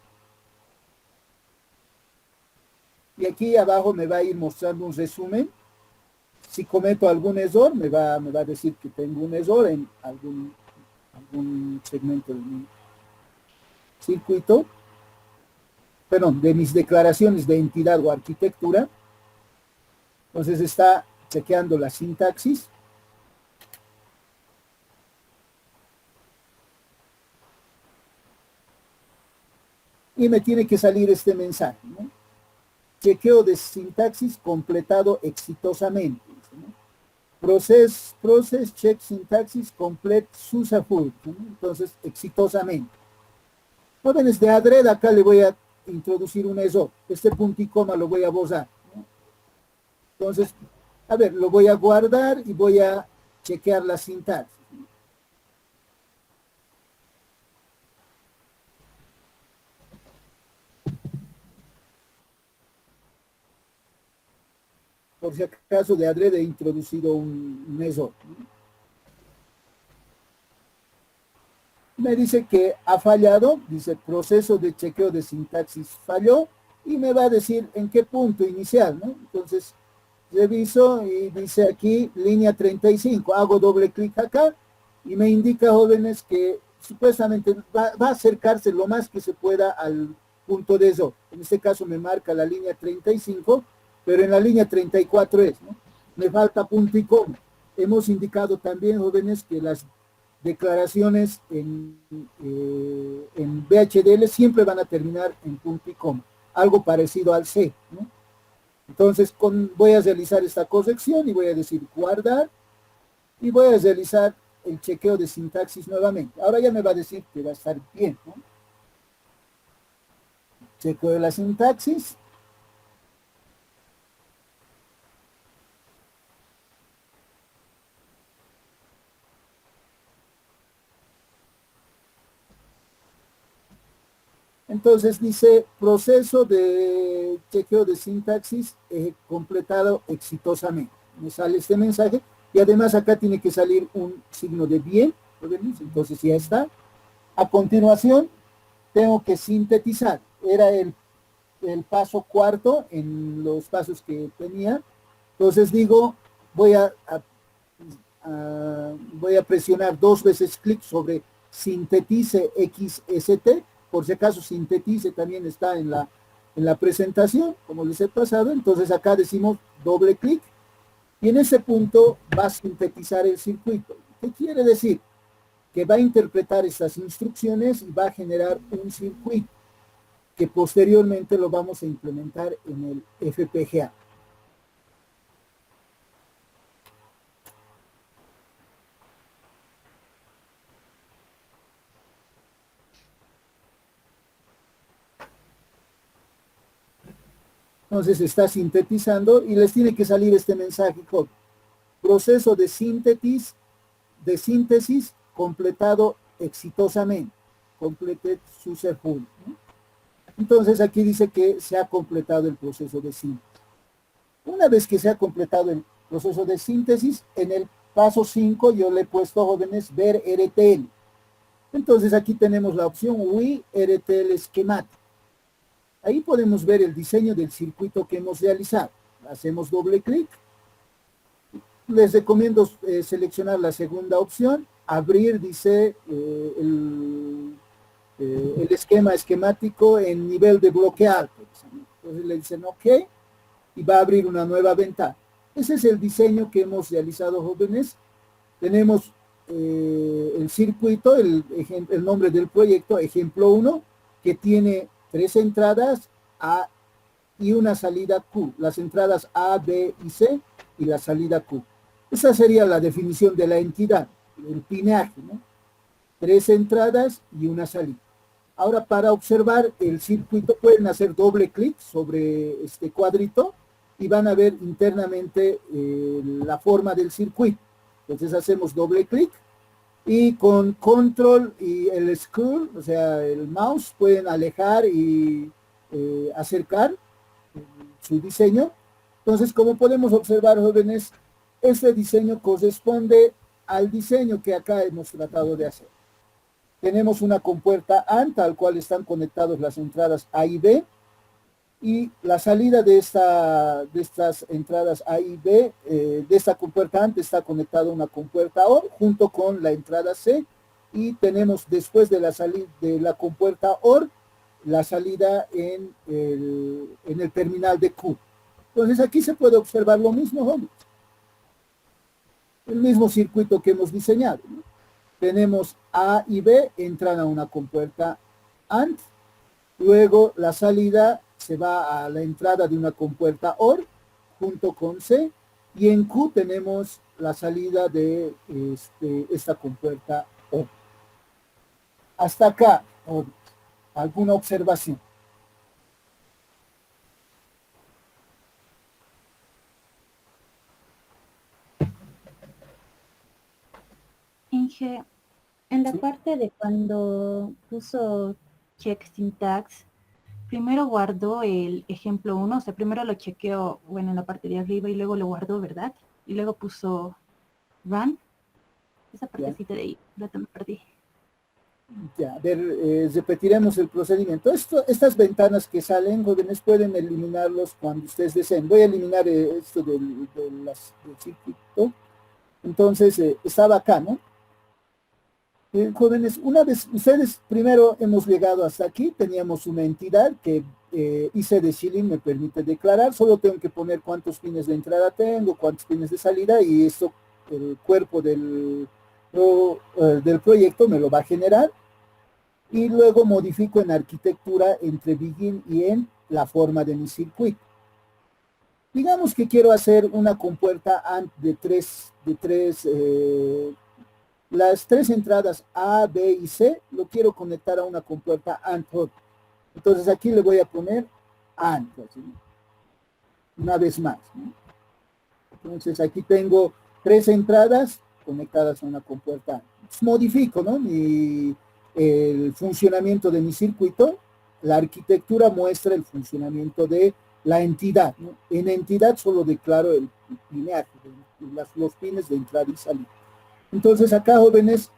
Y aquí abajo me va a ir mostrando un resumen. Si cometo algún error, me va a decir que tengo un error en algún segmento de mi circuito, perdón, de mis declaraciones de entidad o arquitectura. Entonces está chequeando la sintaxis. Y me tiene que salir este mensaje, ¿no? Chequeo de sintaxis completado exitosamente, ¿no? Process check syntaxis complete successful, ¿no? Entonces, exitosamente. Jóvenes, de adrede acá le voy a introducir un error. Este punto y coma lo voy a borrar, ¿no? Entonces, a ver, lo voy a guardar y voy a chequear la sintaxis. Por si acaso de adrede he introducido un error, ¿no? Me dice que ha fallado, dice proceso de chequeo de sintaxis falló, y me va a decir en qué punto inicial, ¿no? Entonces, reviso y dice aquí línea 35, hago doble clic acá y me indica, jóvenes, que supuestamente va a acercarse lo más que se pueda al punto de eso. En este caso me marca la línea 35, pero en la línea 34 es, ¿no? Me falta punto y coma. Hemos indicado también, jóvenes, que las declaraciones en VHDL siempre van a terminar en punto y coma, algo parecido al C, ¿no? Entonces voy a realizar esta corrección y voy a decir guardar y voy a realizar el chequeo de sintaxis nuevamente. Ahora ya me va a decir que va a estar bien, ¿no? Chequeo de la sintaxis. Entonces dice proceso de chequeo de sintaxis completado exitosamente. Me sale este mensaje y además acá tiene que salir un signo de bien. Entonces ya está. A continuación tengo que sintetizar. Era el paso cuarto en los pasos que tenía. Entonces digo, voy a presionar 2 veces clic sobre sintetice XST. Por si acaso sintetice también está en la presentación, como les he pasado. Entonces acá decimos doble clic y en ese punto va a sintetizar el circuito. ¿Qué quiere decir? Que va a interpretar estas instrucciones y va a generar un circuito que posteriormente lo vamos a implementar en el FPGA. Entonces está sintetizando y les tiene que salir este mensaje con proceso de síntesis completado exitosamente. Completed successful, ¿no? Entonces aquí dice que se ha completado el proceso de síntesis. Una vez que se ha completado el proceso de síntesis, en el paso 5 yo le he puesto, jóvenes, ver RTL. Entonces aquí tenemos la opción WI RTL Schematic. Ahí podemos ver el diseño del circuito que hemos realizado. Hacemos doble clic. Les recomiendo seleccionar la segunda opción. Abrir, dice, el esquema esquemático en nivel de bloque alto. Entonces le dicen OK y va a abrir una nueva ventana. Ese es el diseño que hemos realizado, jóvenes. Tenemos el circuito, el nombre del proyecto, ejemplo 1, que tiene 3 entradas A y una salida Q. Las entradas A, B y C y la salida Q. Esa sería la definición de la entidad, el pineaje, ¿no? 3 entradas y una salida. Ahora, para observar el circuito pueden hacer doble clic sobre este cuadrito y van a ver internamente la forma del circuito. Entonces hacemos doble clic y con control y el scroll, o sea, el mouse, pueden alejar y acercar su diseño. Entonces, como podemos observar, jóvenes, este diseño corresponde al diseño que acá hemos tratado de hacer. Tenemos una compuerta AND al cual están conectados las entradas A y B, y la salida de estas entradas A y B, de esta compuerta AND está conectada una compuerta OR junto con la entrada C, y tenemos después de la salida de la compuerta OR la salida en el terminal de Q. Entonces aquí se puede observar lo mismo, jóvenes. El mismo circuito que hemos diseñado, ¿no? Tenemos A y B, entran a una compuerta AND, luego la salida se va a la entrada de una compuerta OR junto con C, y en Q tenemos la salida de esta compuerta OR. Hasta acá, ¿alguna observación? Inge, en la Sí. parte de cuando puso check syntax, primero guardó el ejemplo 1, o sea, primero lo chequeó, bueno, en la parte de arriba y luego lo guardó, ¿verdad? Y luego puso run. Esa partecita de ahí, la me perdí. Ya, a ver, repetiremos el procedimiento. Estas ventanas que salen, jóvenes, pueden eliminarlos cuando ustedes deseen. Voy a eliminar esto del circuito. Entonces, estaba acá, ¿no? Jóvenes, una vez, ustedes primero hemos llegado hasta aquí, teníamos una entidad que IC de Schilling me permite declarar, solo tengo que poner cuántos pines de entrada tengo, cuántos pines de salida, y esto, el cuerpo del proyecto me lo va a generar, y luego modifico en arquitectura entre begin y end la forma de mi circuito. Digamos que quiero hacer una compuerta AND las tres entradas A, B y C, lo quiero conectar a una compuerta AND. Entonces aquí le voy a poner AND, así, una vez más, ¿no? Entonces aquí tengo tres entradas conectadas a una compuerta AND. Pues modifico, ¿no?, el funcionamiento de mi circuito. La arquitectura muestra el funcionamiento de la entidad, ¿no? En entidad solo declaro el lineaje, los pines de entrada y salida. Entonces acá, jóvenes,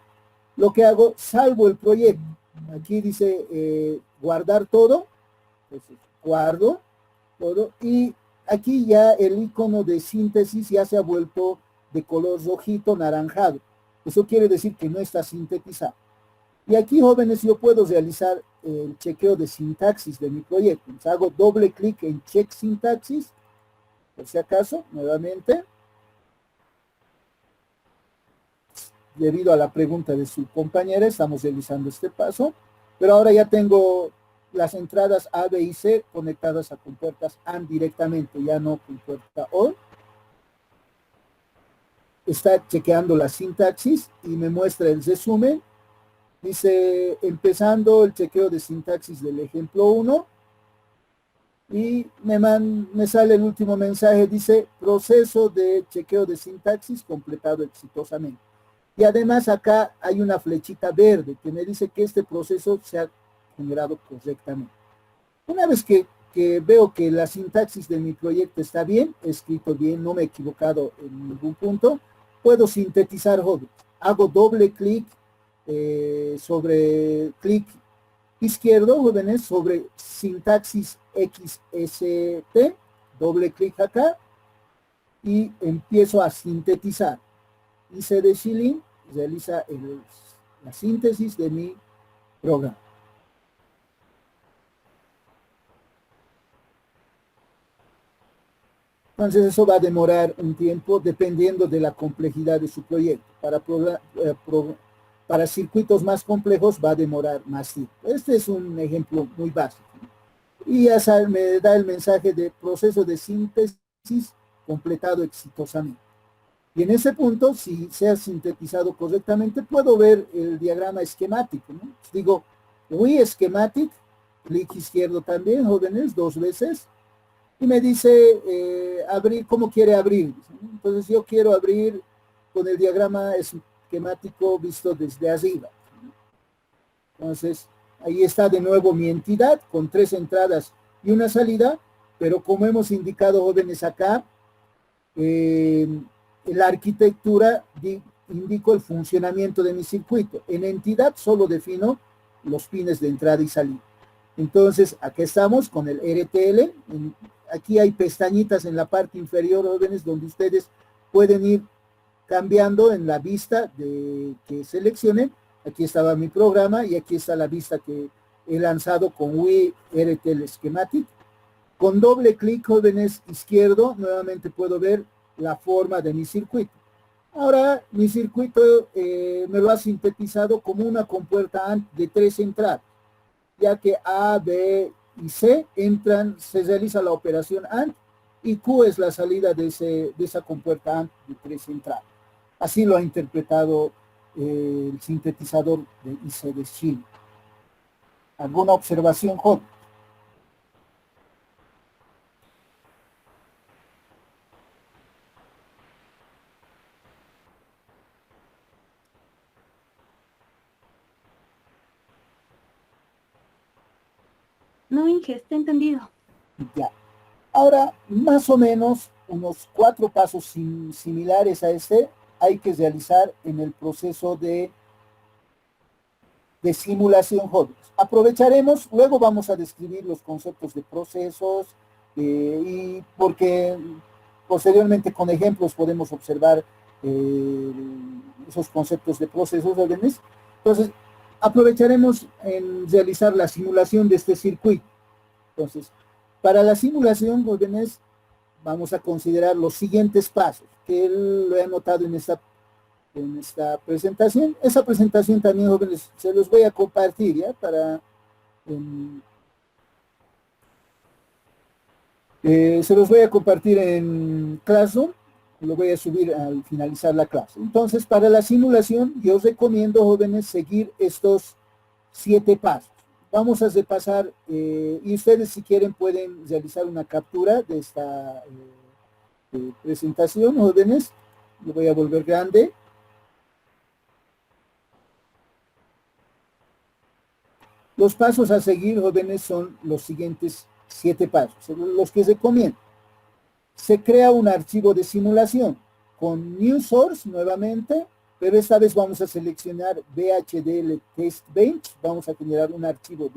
lo que hago, salvo el proyecto. Aquí dice guardar todo. Entonces guardo todo. Y aquí ya el icono de síntesis ya se ha vuelto de color rojito naranjado. Eso quiere decir que no está sintetizado. Y aquí, jóvenes, yo puedo realizar el chequeo de sintaxis de mi proyecto. Entonces hago doble clic en check sintaxis, por si acaso, nuevamente. Debido a la pregunta de su compañera, estamos realizando este paso, pero ahora ya tengo las entradas A, B y C conectadas a compuertas AND directamente, ya no compuerta OR. Está chequeando la sintaxis y me muestra el resumen. Dice, empezando el chequeo de sintaxis del ejemplo 1, y me sale el último mensaje, dice, proceso de chequeo de sintaxis completado exitosamente. Y además acá hay una flechita verde que me dice que este proceso se ha generado correctamente. Una vez que veo que la sintaxis de mi proyecto está bien, escrito bien, no me he equivocado en ningún punto, puedo sintetizar, jóvenes. Hago doble clic sobre clic izquierdo, jóvenes, sobre sintaxis XST, doble clic acá, y empiezo a sintetizar. IC de Schilling realiza la síntesis de mi programa. Entonces eso va a demorar un tiempo dependiendo de la complejidad de su proyecto. Para circuitos más complejos va a demorar más tiempo. Este es un ejemplo muy básico. Y ya me da el mensaje de proceso de síntesis completado exitosamente. Y en ese punto, si se ha sintetizado correctamente, puedo ver el diagrama esquemático, ¿no? Digo, we schematic, clic izquierdo también, jóvenes, 2 veces, y me dice abrir, ¿cómo quiere abrir? Entonces yo quiero abrir con el diagrama esquemático visto desde arriba. Entonces, ahí está de nuevo mi entidad con 3 entradas y una salida, pero como hemos indicado, jóvenes, acá, en la arquitectura indico el funcionamiento de mi circuito. En entidad solo defino los pines de entrada y salida. Entonces, aquí estamos con el RTL. Aquí hay pestañitas en la parte inferior, jóvenes, donde ustedes pueden ir cambiando en la vista que seleccionen. Aquí estaba mi programa y aquí está la vista que he lanzado con Wii RTL Schematic. Con doble clic, jóvenes, izquierdo, nuevamente puedo ver la forma de mi circuito. Ahora mi circuito me lo ha sintetizado como una compuerta AND de 3 entradas, ya que A, B y C se realiza la operación AND y Q es la salida de esa compuerta AND de 3 entradas. Así lo ha interpretado el sintetizador de IC de Schilling. ¿Alguna observación, J? No, Inge, está entendido. Ya. Ahora, más o menos, unos 4 pasos similares a este hay que realizar en el proceso de de simulación, jóvenes. Aprovecharemos, luego vamos a describir los conceptos de procesos, y porque posteriormente con ejemplos podemos observar esos conceptos de procesos, jóvenes. Entonces, aprovecharemos en realizar la simulación de este circuito. Entonces, para la simulación, jóvenes, vamos a considerar los siguientes pasos, que él lo he anotado en esta presentación. Esa presentación también, jóvenes, se los voy a compartir, ¿ya? Se los voy a compartir en Classroom, lo voy a subir al finalizar la clase. Entonces, para la simulación, yo os recomiendo, jóvenes, seguir estos 7 pasos. Vamos a repasar, y ustedes si quieren pueden realizar una captura de esta presentación, jóvenes. Lo voy a volver grande. Los pasos a seguir, jóvenes, son los siguientes 7 pasos, los que recomiendo. Se crea un archivo de simulación con New Source nuevamente, pero esta vez vamos a seleccionar VHDL Test Bench. Vamos a generar un archivo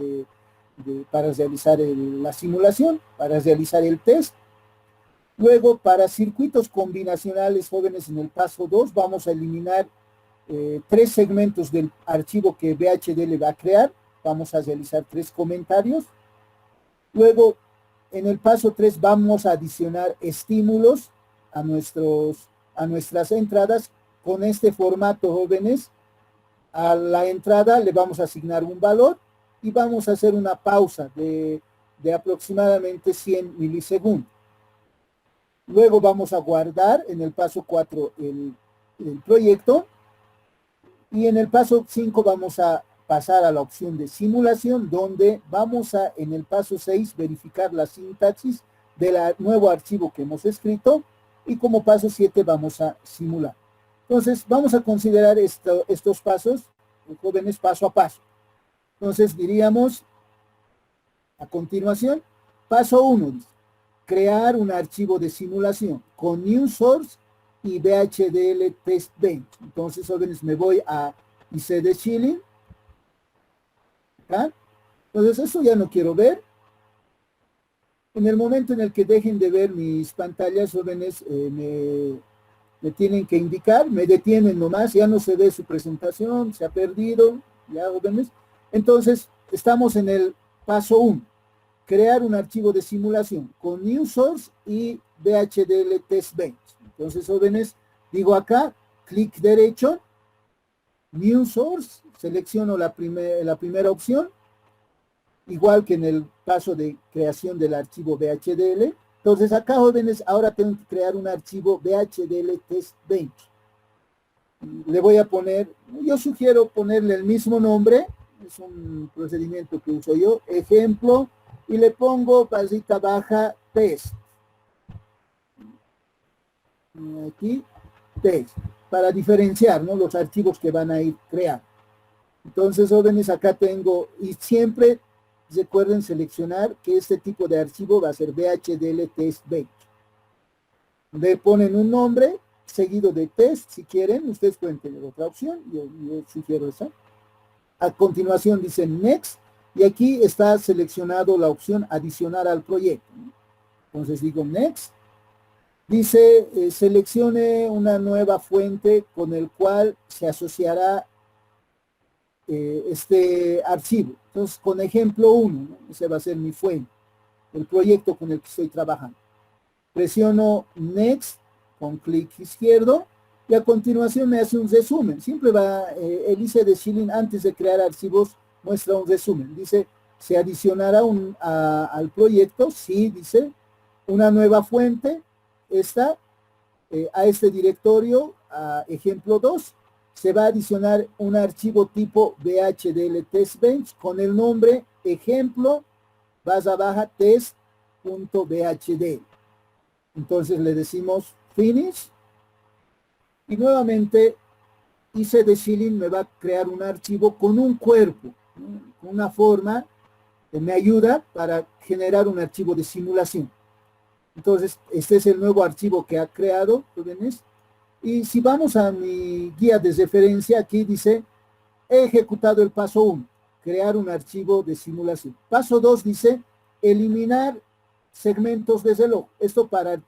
para realizar la simulación, para realizar el test. Luego, para circuitos combinacionales, jóvenes, en el paso 2, vamos a eliminar 3 segmentos del archivo que VHDL va a crear. Vamos a realizar 3 comentarios. Luego, en el paso 3, vamos a adicionar estímulos a nuestras entradas con este formato, jóvenes. A la entrada le vamos a asignar un valor y vamos a hacer una pausa de aproximadamente 100 milisegundos. Luego vamos a guardar en el paso 4 el proyecto, y en el paso 5 vamos a pasar a la opción de simulación, donde vamos a, en el paso 6, verificar la sintaxis del nuevo archivo que hemos escrito, y como paso 7 vamos a simular. Entonces, vamos a considerar estos pasos, jóvenes, paso a paso. Entonces, diríamos, a continuación, paso 1, crear un archivo de simulación con New Source y VHDL Test Bench. Entonces, jóvenes, me voy a IC de Schilling. ¿Ah? Entonces, eso ya no quiero ver. En el momento en el que dejen de ver mis pantallas, jóvenes, me tienen que indicar, me detienen nomás, ya no se ve su presentación, se ha perdido, ya, jóvenes. Entonces, estamos en el paso 1, crear un archivo de simulación con New Source y VHDL Test Bench. Entonces, jóvenes, digo acá, clic derecho, New Source, selecciono la primera opción, igual que en el paso de creación del archivo VHDL. Entonces acá, jóvenes, ahora tengo que crear un archivo VHDL Test Bench. Le voy a poner, yo sugiero ponerle el mismo nombre, es un procedimiento que uso yo, ejemplo, y le pongo barrita baja test. Aquí, test, para diferenciar, ¿no?, los archivos que van a ir creando. Entonces, jóvenes, acá tengo, y siempre recuerden seleccionar que este tipo de archivo va a ser VHDL Test Bench. Le ponen un nombre seguido de test, si quieren, ustedes pueden tener otra opción, yo sugiero esa. A continuación dicen Next, y aquí está seleccionado la opción adicionar al proyecto. Entonces digo Next. Dice, seleccione una nueva fuente con el cual se asociará este archivo. Entonces, con ejemplo 1, ¿no? Ese va a ser mi fuente, el proyecto con el que estoy trabajando. Presiono Next con clic izquierdo y a continuación me hace un resumen. Siempre va, el IC de Schilling antes de crear archivos muestra un resumen. Dice, se adicionará al proyecto, sí, dice, una nueva fuente, esta, a este directorio, a ejemplo 2, se va a adicionar un archivo tipo VHDL Test Bench con el nombre ejemplo test.vhdl. Entonces le decimos finish y nuevamente IC de Schilling me va a crear un archivo con un cuerpo, ¿no?, una forma que me ayuda para generar un archivo de simulación. Entonces, este es el nuevo archivo que ha creado, jóvenes. Y si vamos a mi guía de referencia, aquí dice he ejecutado el paso 1, crear un archivo de simulación. Paso 2 dice eliminar segmentos de reloj. Esto para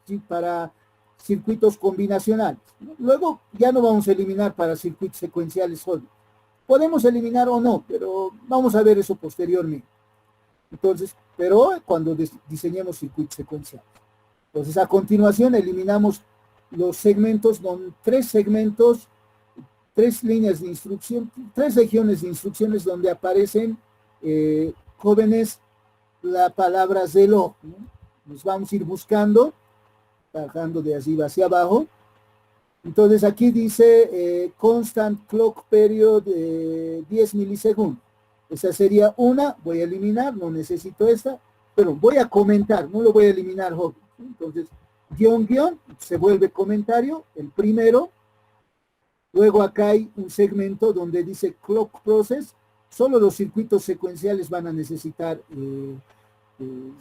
circuitos combinacionales. Luego ya no vamos a eliminar para circuitos secuenciales solo. Podemos eliminar o no, pero vamos a ver eso posteriormente. Entonces, pero cuando diseñemos circuitos secuenciales. Entonces, a continuación eliminamos los segmentos, tres segmentos, tres líneas de instrucción, tres regiones de instrucciones donde aparecen jóvenes la palabra reloj, ¿no? Nos vamos a ir buscando, bajando de arriba hacia abajo. Entonces aquí dice constant clock period 10 milisegundos. Esa sería una, voy a eliminar, no necesito esta, pero voy a comentar, no lo voy a eliminar, joven. Entonces, guión, se vuelve comentario, el primero. Luego acá hay un segmento donde dice clock process. Solo los circuitos secuenciales van a necesitar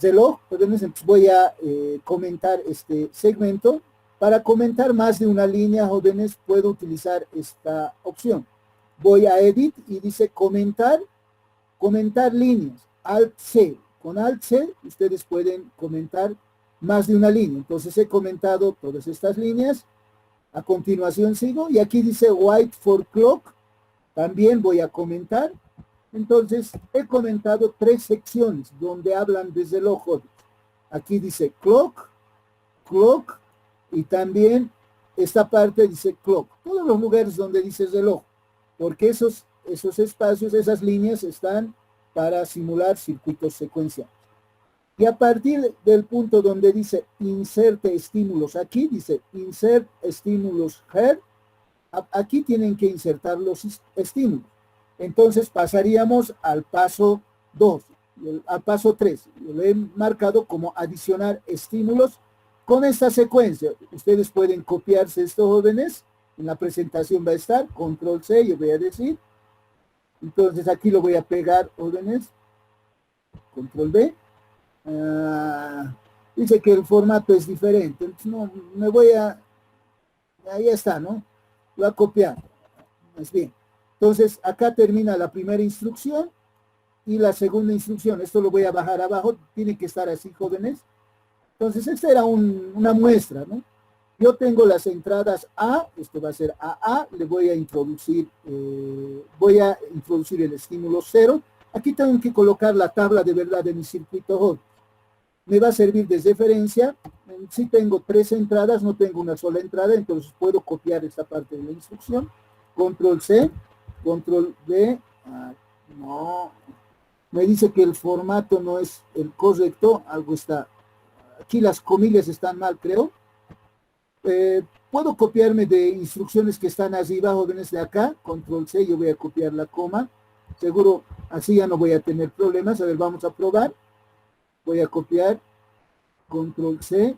reloj. Entonces voy a comentar este segmento. Para comentar más de una línea, jóvenes, puedo utilizar esta opción. Voy a Edit y dice comentar líneas. Alt-C. Con Alt-C ustedes pueden comentar más de una línea. Entonces he comentado todas estas líneas. A continuación sigo y aquí dice Wait for Clock. También voy a comentar. Entonces he comentado tres secciones donde hablan de reloj. Aquí dice Clock, y también esta parte dice Clock. Todos los lugares donde dice reloj, porque esos espacios, esas líneas están para simular circuitos secuenciales. Y a partir del punto donde dice inserte estímulos, aquí dice insert estímulos here, aquí tienen que insertar los estímulos. Entonces pasaríamos al paso 2, al paso 3. Lo he marcado como adicionar estímulos con esta secuencia. Ustedes pueden copiarse estos, jóvenes, en la presentación va a estar, control C, yo voy a decir. Entonces aquí lo voy a pegar, jóvenes, control B. Dice que el formato es diferente, entonces no, me voy a, ahí está, ¿no? Lo voy a copiar, más bien. Entonces acá termina la primera instrucción y la segunda instrucción. Esto lo voy a bajar abajo, tiene que estar así, jóvenes. Entonces esta era una muestra, ¿no? Yo tengo las entradas A, esto va a ser AA, le voy a introducir el estímulo 0. Aquí tengo que colocar la tabla de verdad de mi circuito Hall. Me va a servir de referencia. Si tengo tres entradas, no tengo una sola entrada, entonces puedo copiar esta parte de la instrucción. Control C, control V. No, me dice que el formato no es el correcto, algo está. Aquí las comillas están mal, creo. Puedo copiarme de instrucciones que están arriba, jóvenes, de acá. Control C, yo voy a copiar la coma. Seguro así ya no voy a tener problemas. A ver, vamos a probar. Voy a copiar, control C,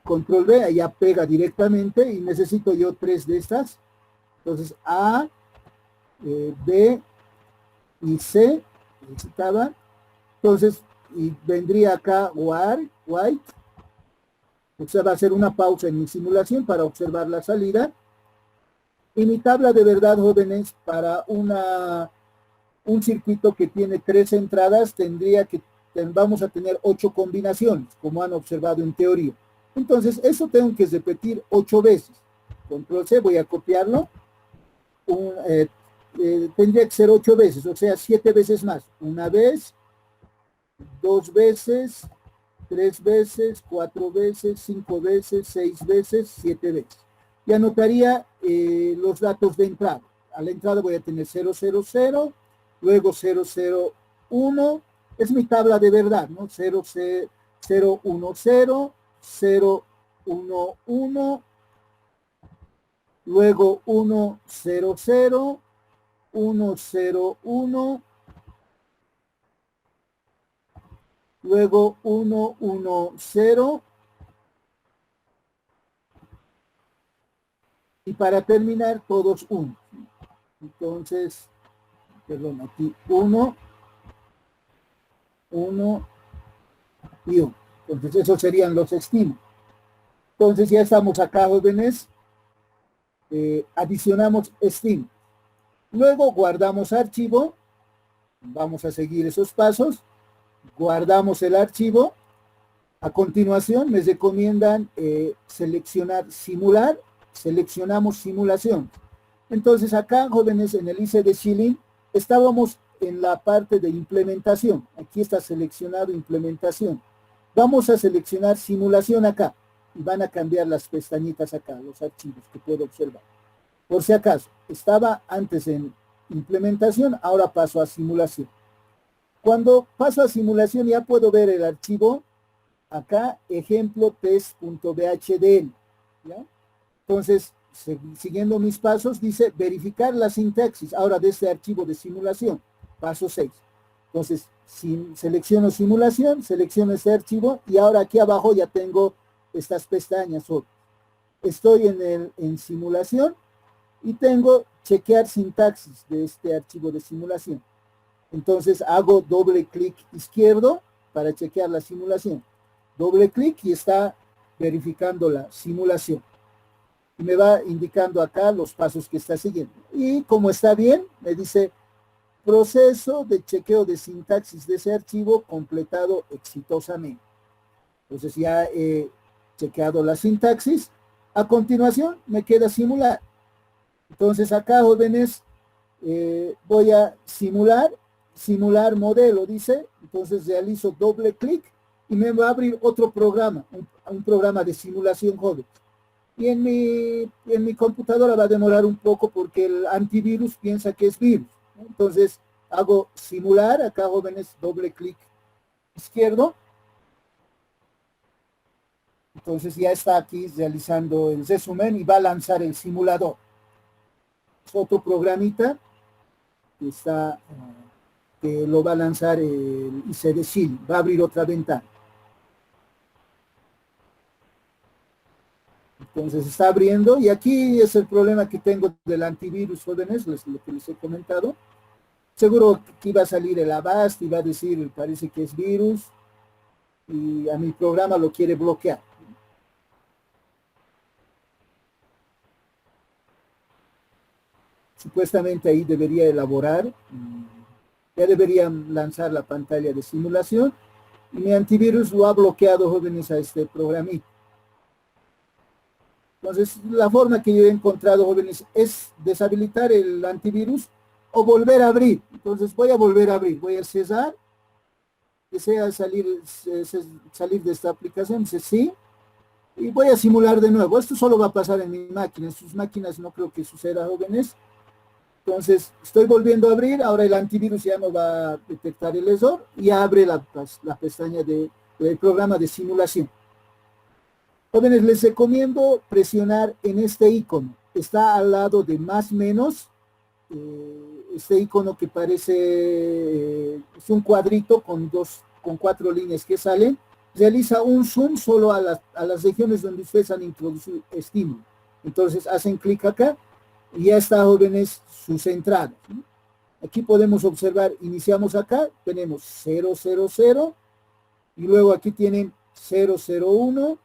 control V, allá pega directamente y necesito yo tres de estas. Entonces A, B y C, necesitaba. Entonces, y vendría acá white. O sea, va a hacer una pausa en mi simulación para observar la salida. Y mi tabla de verdad, jóvenes, para un circuito que tiene tres entradas, vamos a tener 8 combinaciones, como han observado en teoría. Entonces, eso tengo que repetir 8 veces. Control C, voy a copiarlo. Tendría que ser 8 veces, o sea, 7 veces más. Una vez, 2 veces, 3 veces, 4 veces, 5 veces, 6 veces, 7 veces. Y anotaría los datos de entrada. A la entrada voy a tener 000, luego 001, es mi tabla de verdad, ¿no? 010, 011, luego 100, 101, luego 110, y para terminar todos 1. Entonces, perdón, aquí 1 y 1. Entonces esos serían los estímulos. Entonces ya estamos acá, jóvenes. Adicionamos estímulos. Luego guardamos archivo, vamos a seguir esos pasos, guardamos el archivo. A continuación me recomiendan seleccionar simular, seleccionamos simulación. Entonces acá, jóvenes, en el IC de Schilling, estábamos en la parte de implementación. Aquí está seleccionado implementación. Vamos a seleccionar simulación acá y van a cambiar las pestañitas acá, los archivos que puedo observar. Por si acaso, estaba antes en implementación, ahora paso a simulación. Cuando paso a simulación ya puedo ver el archivo, acá, ejemplo test.bhdl, ¿ya? Entonces, siguiendo mis pasos, dice verificar la sintaxis, ahora de este archivo de simulación, paso 6. Entonces, selecciono simulación, selecciono este archivo, y ahora aquí abajo ya tengo estas pestañas. Estoy en simulación, y tengo chequear sintaxis de este archivo de simulación. Entonces hago doble clic izquierdo para chequear la simulación. Doble clic y está verificando la simulación. Y me va indicando acá los pasos que está siguiendo. Y como está bien, me dice proceso de chequeo de sintaxis de ese archivo completado exitosamente. Entonces ya he chequeado la sintaxis. A continuación me queda simular. Entonces acá, jóvenes, voy a simular modelo, dice. Entonces realizo doble clic y me va a abrir otro programa, un programa de simulación, joven. Y en mi computadora va a demorar un poco porque el antivirus piensa que es virus, ¿no? Entonces hago simular, acá, jóvenes, doble clic izquierdo. Entonces ya está aquí realizando el resumen y va a lanzar el simulador. Es otro programita que está, que lo va a lanzar el IC de Schilling, va a abrir otra ventana. Entonces está abriendo, y aquí es el problema que tengo del antivirus, jóvenes, lo que les he comentado. Seguro que iba a salir el Avast y va a decir, parece que es virus, y a mi programa lo quiere bloquear. Supuestamente ahí debería elaborar, ya deberían lanzar la pantalla de simulación, y mi antivirus lo ha bloqueado, jóvenes, a este programita. Entonces, la forma que yo he encontrado, jóvenes, es deshabilitar el antivirus o volver a abrir. Entonces voy a volver a abrir, voy a cesar, desea salir de esta aplicación, dice sí, y voy a simular de nuevo. Esto solo va a pasar en mi máquina, en sus máquinas no creo que suceda, jóvenes. Entonces, estoy volviendo a abrir, ahora el antivirus ya no va a detectar el error y abre la pestaña del programa de simulación. Jóvenes, les recomiendo presionar en este icono. Está al lado de más menos, este icono que parece, es un cuadrito con 4 líneas que salen. Realiza un zoom solo a las regiones donde ustedes han introducido estímulo. Entonces, hacen clic acá. Y ya está, jóvenes, sus entradas, ¿no? Aquí podemos observar, iniciamos acá, tenemos 000, y luego aquí tienen 001,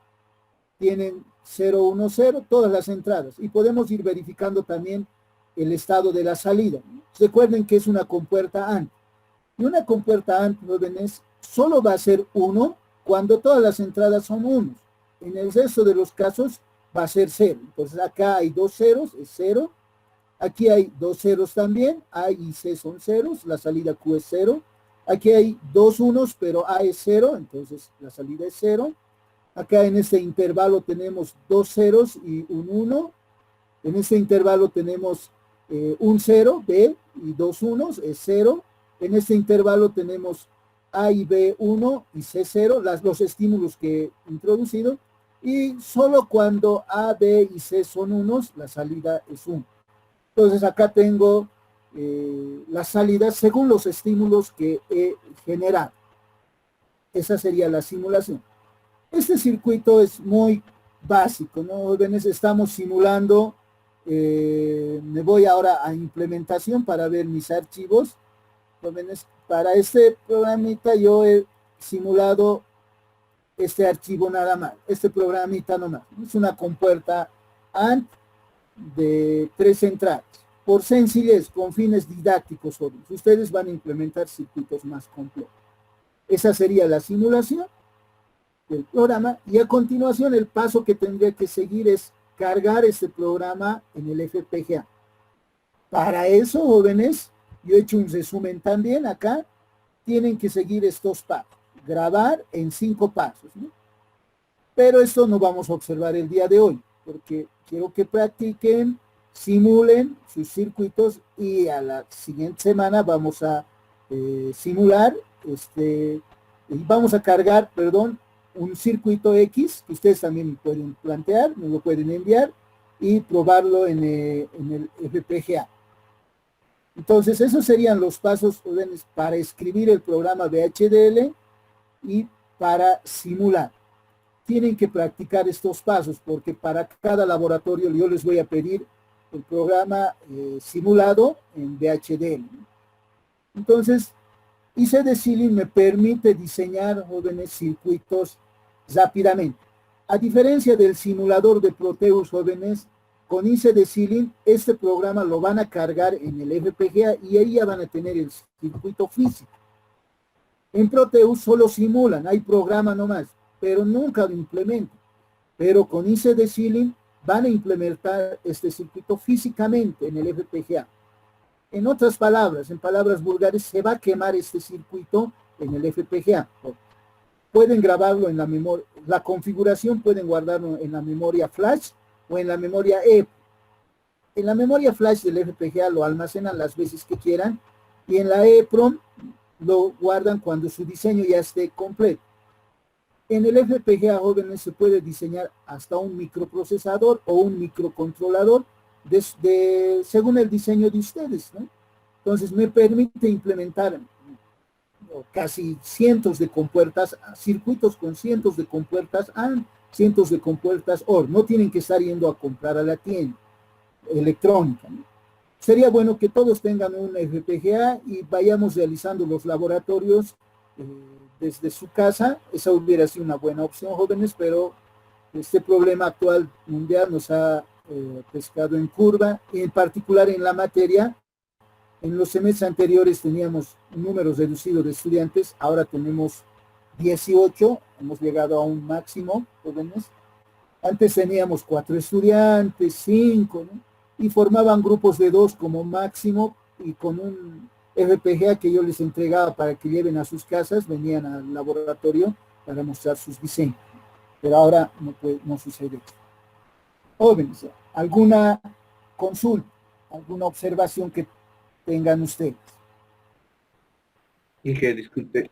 tienen 010, todas las entradas. Y podemos ir verificando también el estado de la salida, ¿no? Recuerden que es una compuerta AND. Y una compuerta AND, jóvenes, solo va a ser 1 cuando todas las entradas son 1. En el resto de los casos va a ser 0. Entonces acá hay 2 ceros, es 0. Aquí hay 2 ceros también, A y C son ceros, la salida Q es 0. Aquí hay 2 unos, pero A es 0, entonces la salida es 0. Acá en este intervalo tenemos 2 ceros y un 1. En este intervalo tenemos un 0, B, y 2 unos, es 0. En este intervalo tenemos A y B 1 y C 0, los estímulos que he introducido. Y solo cuando A, B y C son unos, la salida es 1. Entonces acá tengo las salidas según los estímulos que he generado. Esa sería la simulación. Este circuito es muy básico, ¿no? Jóvenes, estamos simulando, me voy ahora a implementación para ver mis archivos. Jóvenes, para este programita yo he simulado este archivo nada más, este programita nomás. Es una compuerta AND de 3 entradas. por sencillez, con fines didácticos, jóvenes, ustedes van a implementar circuitos más complejos. Esa sería la simulación del programa, y a continuación el paso que tendría que seguir es cargar este programa en el FPGA. Para eso, jóvenes, yo he hecho un resumen también acá, tienen que seguir estos pasos, grabar en 5 pasos, ¿no? Pero esto no vamos a observar el día de hoy, porque quiero que practiquen, simulen sus circuitos, y a la siguiente semana vamos a simular, y vamos a cargar, perdón, un circuito X, que ustedes también pueden plantear, me lo pueden enviar, y probarlo en el FPGA. Entonces, esos serían los pasos para escribir el programa VHDL y para simular. Tienen que practicar estos pasos, porque para cada laboratorio yo les voy a pedir el programa simulado en VHDL. Entonces, IC Decilin me permite diseñar, jóvenes, circuitos rápidamente. A diferencia del simulador de Proteus, jóvenes, con IC Decilin, este programa lo van a cargar en el FPGA y ahí ya van a tener el circuito físico. En Proteus solo simulan, hay programa nomás, pero nunca lo implementan. Pero con IC Decilin van a implementar este circuito físicamente en el FPGA. En otras palabras, en palabras vulgares, se va a quemar este circuito en el FPGA. Pueden grabarlo en la memoria, la configuración pueden guardarlo en la memoria flash o en la memoria EEPROM. En la memoria flash del FPGA lo almacenan las veces que quieran, y en la EEPROM lo guardan cuando su diseño ya esté completo. En el FPGA, jóvenes, se puede diseñar hasta un microprocesador o un microcontrolador según el diseño de ustedes, ¿no? Entonces me permite implementar casi cientos de compuertas, circuitos con cientos de compuertas AND, cientos de compuertas OR. No tienen que estar yendo a comprar a la tienda electrónica, ¿no? Sería bueno que todos tengan un FPGA y vayamos realizando los laboratorios desde su casa. Esa hubiera sido una buena opción, jóvenes, pero este problema actual mundial nos ha pescado en curva, en particular en la materia. En los semestres anteriores teníamos un número reducido de estudiantes, ahora tenemos 18, hemos llegado a un máximo, jóvenes. Antes teníamos 4 estudiantes, 5, ¿no? Y formaban grupos de 2 como máximo, y con un FPGA que yo les entregaba para que lleven a sus casas, venían al laboratorio para mostrar sus diseños. Pero ahora no sucede esto. Jóvenes, ¿alguna consulta, alguna observación que tengan ustedes? Inge, disculpe,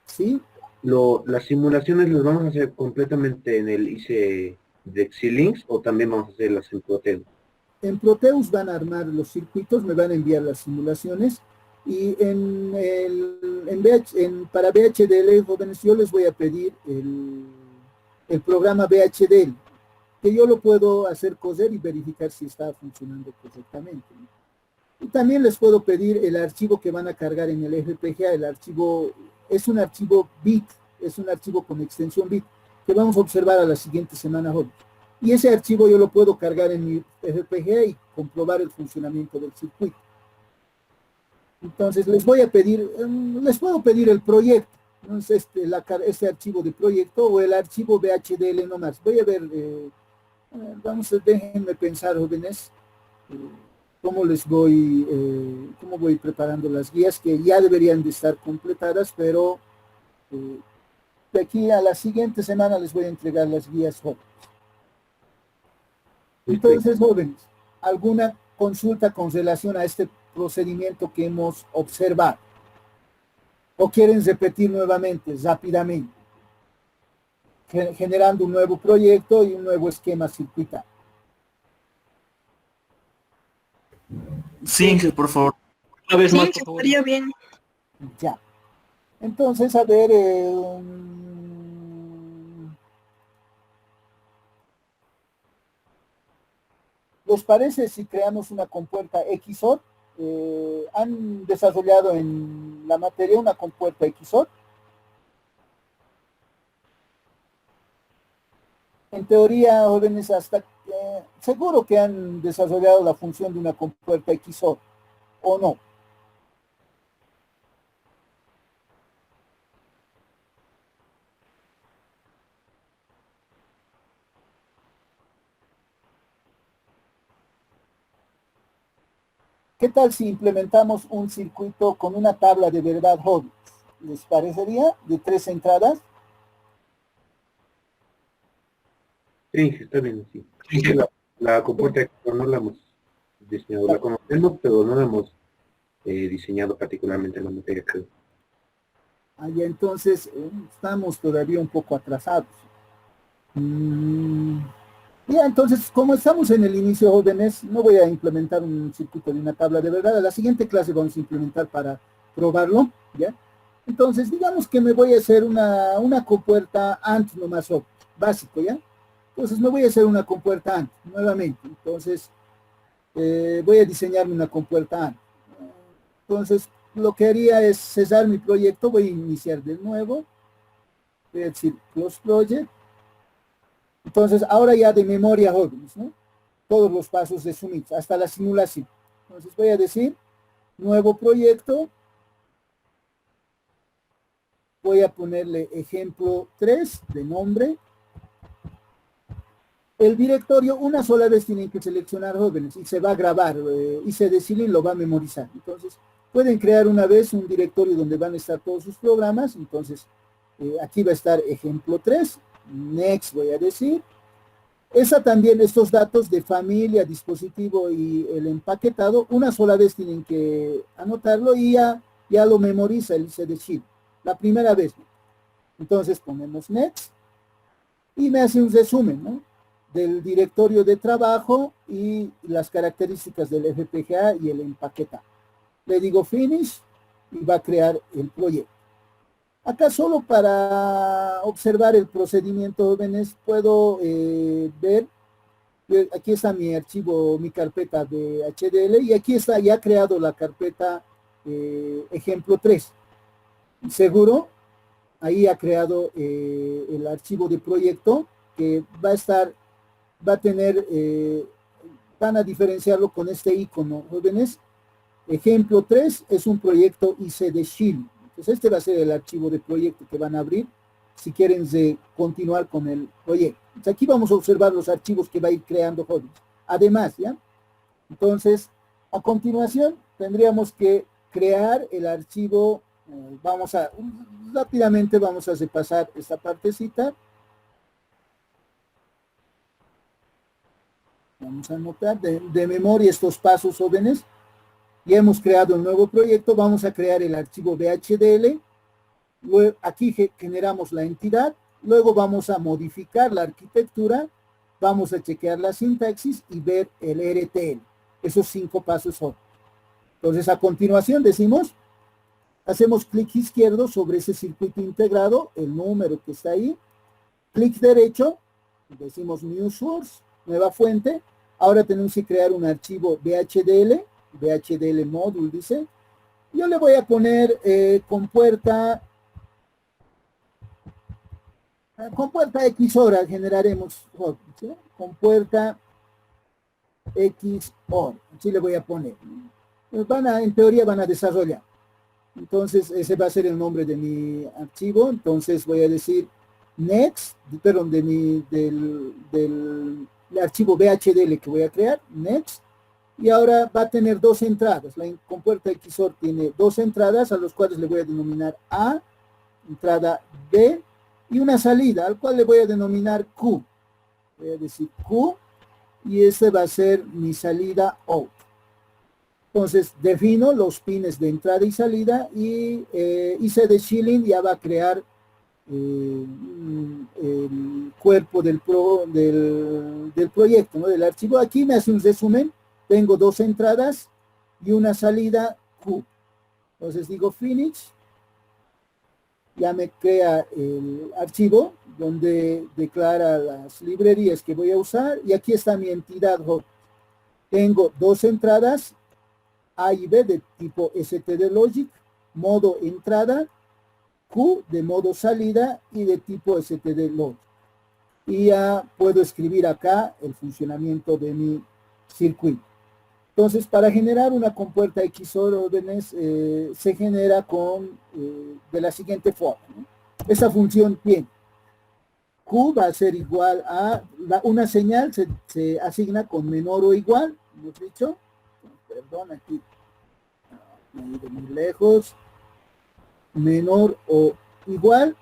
¿Sí? ¿las simulaciones las vamos a hacer completamente en el IC de Xilinx o también vamos a hacerlas en Proteus? En Proteus van a armar los circuitos, me van a enviar las simulaciones, y para VHDL, jóvenes, yo les voy a pedir el programa VHDL, que yo lo puedo hacer coser y verificar si está funcionando correctamente, ¿no? Y también les puedo pedir el archivo que van a cargar en el FPGA. El archivo es un archivo bit, es un archivo con extensión bit, que vamos a observar a la siguiente semana, jóvenes. Y ese archivo yo lo puedo cargar en mi FPGA y comprobar el funcionamiento del circuito. Entonces les puedo pedir el proyecto, ¿no? Este archivo de proyecto o el archivo VHDL nomás. Voy a ver, déjenme pensar, jóvenes, cómo voy preparando las guías, que ya deberían de estar completadas, pero de aquí a la siguiente semana les voy a entregar las guías, jóvenes. Entonces, jóvenes, ¿alguna consulta con relación a este procedimiento que hemos observado? ¿O quieren repetir nuevamente, rápidamente, generando un nuevo proyecto y un nuevo esquema circuitario? Sí, Inge, por favor. Una vez más, Sí, por favor. estaría bien. Ya. Entonces, a ver, ¿les parece si creamos una compuerta XOR? ¿Han desarrollado en la materia una compuerta XOR? En teoría, jóvenes, seguro que han desarrollado la función de una compuerta XOR, ¿o no? ¿Qué tal si implementamos un circuito con una tabla de verdad Hobbes? ¿Les parecería? De 3 entradas. Sí, está bien, sí. La compuerta no la hemos diseñado, la conocemos, pero no la hemos diseñado particularmente en la materia, creo. Allá entonces estamos todavía un poco atrasados. Ya, entonces, como estamos en el inicio, jóvenes, no voy a implementar un circuito de una tabla de verdad. A la siguiente clase vamos a implementar para probarlo, ¿ya? Entonces, digamos que me voy a hacer una compuerta AND nomás, básico, ¿ya? Entonces, me voy a hacer una compuerta AND nuevamente. Entonces, voy a diseñarme una compuerta AND. Entonces, lo que haría es cesar mi proyecto, voy a iniciar de nuevo. Voy a decir close project. Entonces, ahora ya de memoria, jóvenes, ¿no? Todos los pasos de Sumit, hasta la simulación. Entonces, voy a decir, nuevo proyecto. Voy a ponerle ejemplo 3 de nombre. El directorio, una sola vez tienen que seleccionar, jóvenes, y se va a grabar, y se decide y lo va a memorizar. Entonces, pueden crear una vez un directorio donde van a estar todos sus programas. Entonces, aquí va a estar ejemplo 3. Next voy a decir. Esa también, estos datos de familia, dispositivo y el empaquetado, una sola vez tienen que anotarlo y ya lo memoriza el ICD-Sheet. La primera vez. Entonces ponemos next y me hace un resumen, ¿no? Del directorio de trabajo y las características del FPGA y el empaquetado. Le digo finish y va a crear el proyecto. Acá solo para observar el procedimiento, jóvenes, puedo ver, aquí está mi archivo, mi carpeta de HDL, y aquí está ya creado la carpeta ejemplo 3. Seguro, ahí ha creado el archivo de proyecto que va a tener, van a diferenciarlo con este icono, jóvenes. Ejemplo 3 es un proyecto ICD-Sheet. Entonces este va a ser el archivo de proyecto que van a abrir si quieren continuar con el proyecto. Entonces, aquí vamos a observar los archivos que va a ir creando jóvenes. Además, ¿ya? Entonces, a continuación tendríamos que crear el archivo. Rápidamente vamos a repasar esta partecita. Vamos a anotar de memoria estos pasos, jóvenes. Ya hemos creado un nuevo proyecto, vamos a crear el archivo VHDL, luego aquí generamos la entidad, luego vamos a modificar la arquitectura, vamos a chequear la sintaxis y ver el RTL. Esos 5 pasos son. Entonces, a continuación decimos, hacemos clic izquierdo sobre ese circuito integrado, el número que está ahí, clic derecho, decimos New Source, nueva fuente, ahora tenemos que crear un archivo VHDL module, dice. Yo le voy a poner compuerta XOR, generaremos, ¿sí? Compuerta XOR, así le voy a poner. En teoría van a desarrollar. Entonces, ese va a ser el nombre de mi archivo. Entonces, voy a decir next, perdón, del archivo VHDL que voy a crear, next. Y ahora va a tener 2 entradas. La compuerta XOR tiene 2 entradas a los cuales le voy a denominar A, entrada B, y una salida al cual le voy a denominar Q. Voy a decir Q, y este va a ser mi salida out. Entonces defino los pines de entrada y salida y ICD-Shilling ya va a crear el cuerpo del proyecto, ¿no? Del archivo. Aquí me hace un resumen. Tengo 2 entradas y una salida Q. Entonces digo finish. Ya me crea el archivo donde declara las librerías que voy a usar. Y aquí está mi entidad hot. Tengo 2 entradas A y B de tipo std logic, modo entrada, Q de modo salida y de tipo std logic. y ya puedo escribir acá el funcionamiento de mi circuito. Entonces, para generar una compuerta XOR órdenes, se genera de la siguiente forma, ¿no? Esta función tiene Q va a ser igual a, una señal se asigna con menor o igual, hemos dicho, perdón, aquí me he ido muy lejos, menor o igual,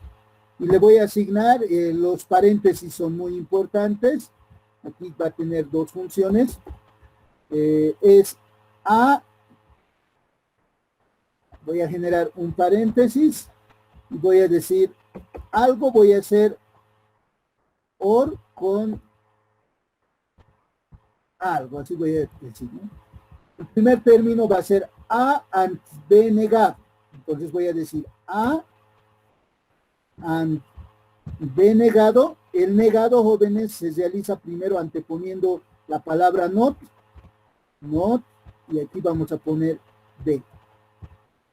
y le voy a asignar, los paréntesis son muy importantes, aquí va a tener dos funciones, es A, voy a generar un paréntesis, y voy a decir algo, voy a hacer OR con algo, así voy a decir, ¿no? El primer término va a ser A and B negado, entonces voy a decir A and B negado. El negado, jóvenes, se realiza primero anteponiendo la palabra not, y aquí vamos a poner B.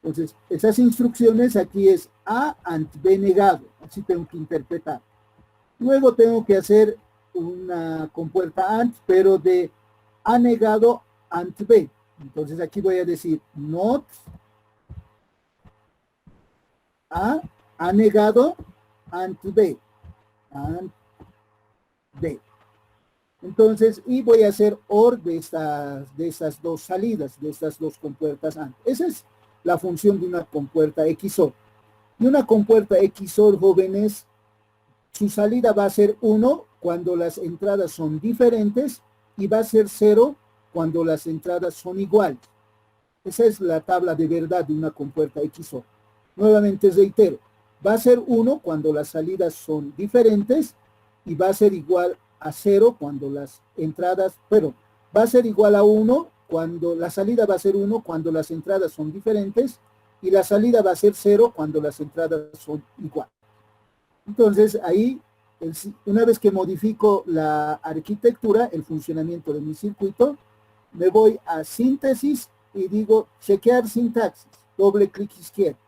Entonces, esas instrucciones aquí es A and B negado, así tengo que interpretar. Luego tengo que hacer una compuerta AND, pero de A negado AND B. Entonces aquí voy a decir not A negado AND B. AND B. Entonces, y voy a hacer OR de estas dos salidas, de estas dos compuertas AND. Esa es la función de una compuerta XOR. Y una compuerta XOR, jóvenes, su salida va a ser 1 cuando las entradas son diferentes y va a ser 0 cuando las entradas son iguales. Esa es la tabla de verdad de una compuerta XOR. Nuevamente reitero, va a ser 1 cuando las salidas son diferentes y va a ser igual a 0 cuando las entradas, pero va a ser igual a 1 cuando la salida va a ser 1 cuando las entradas son diferentes y la salida va a ser 0 cuando las entradas son iguales. Entonces ahí, una vez que modifico la arquitectura, el funcionamiento de mi circuito, me voy a síntesis y digo chequear sintaxis, doble clic izquierdo.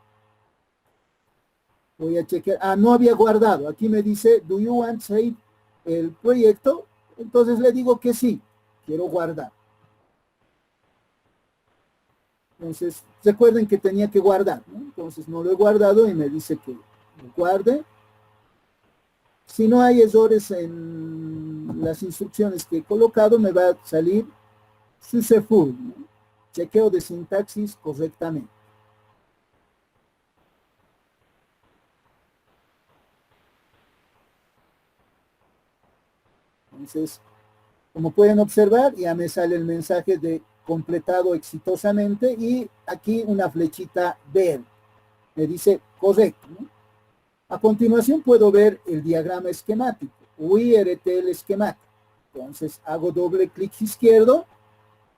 Voy a chequear, no había guardado, aquí me dice, do you want to save el proyecto? Entonces le digo que sí, quiero guardar. Entonces, recuerden que tenía que guardar, ¿no? Entonces no lo he guardado y me dice que lo guarde. Si no hay errores en las instrucciones que he colocado, me va a salir successful, ¿no? Chequeo de sintaxis correctamente. Entonces, como pueden observar, ya me sale el mensaje de completado exitosamente y aquí una flechita verde. Me dice correcto, ¿no? A continuación puedo ver el diagrama esquemático, UIRTL esquemático. Entonces hago doble clic izquierdo,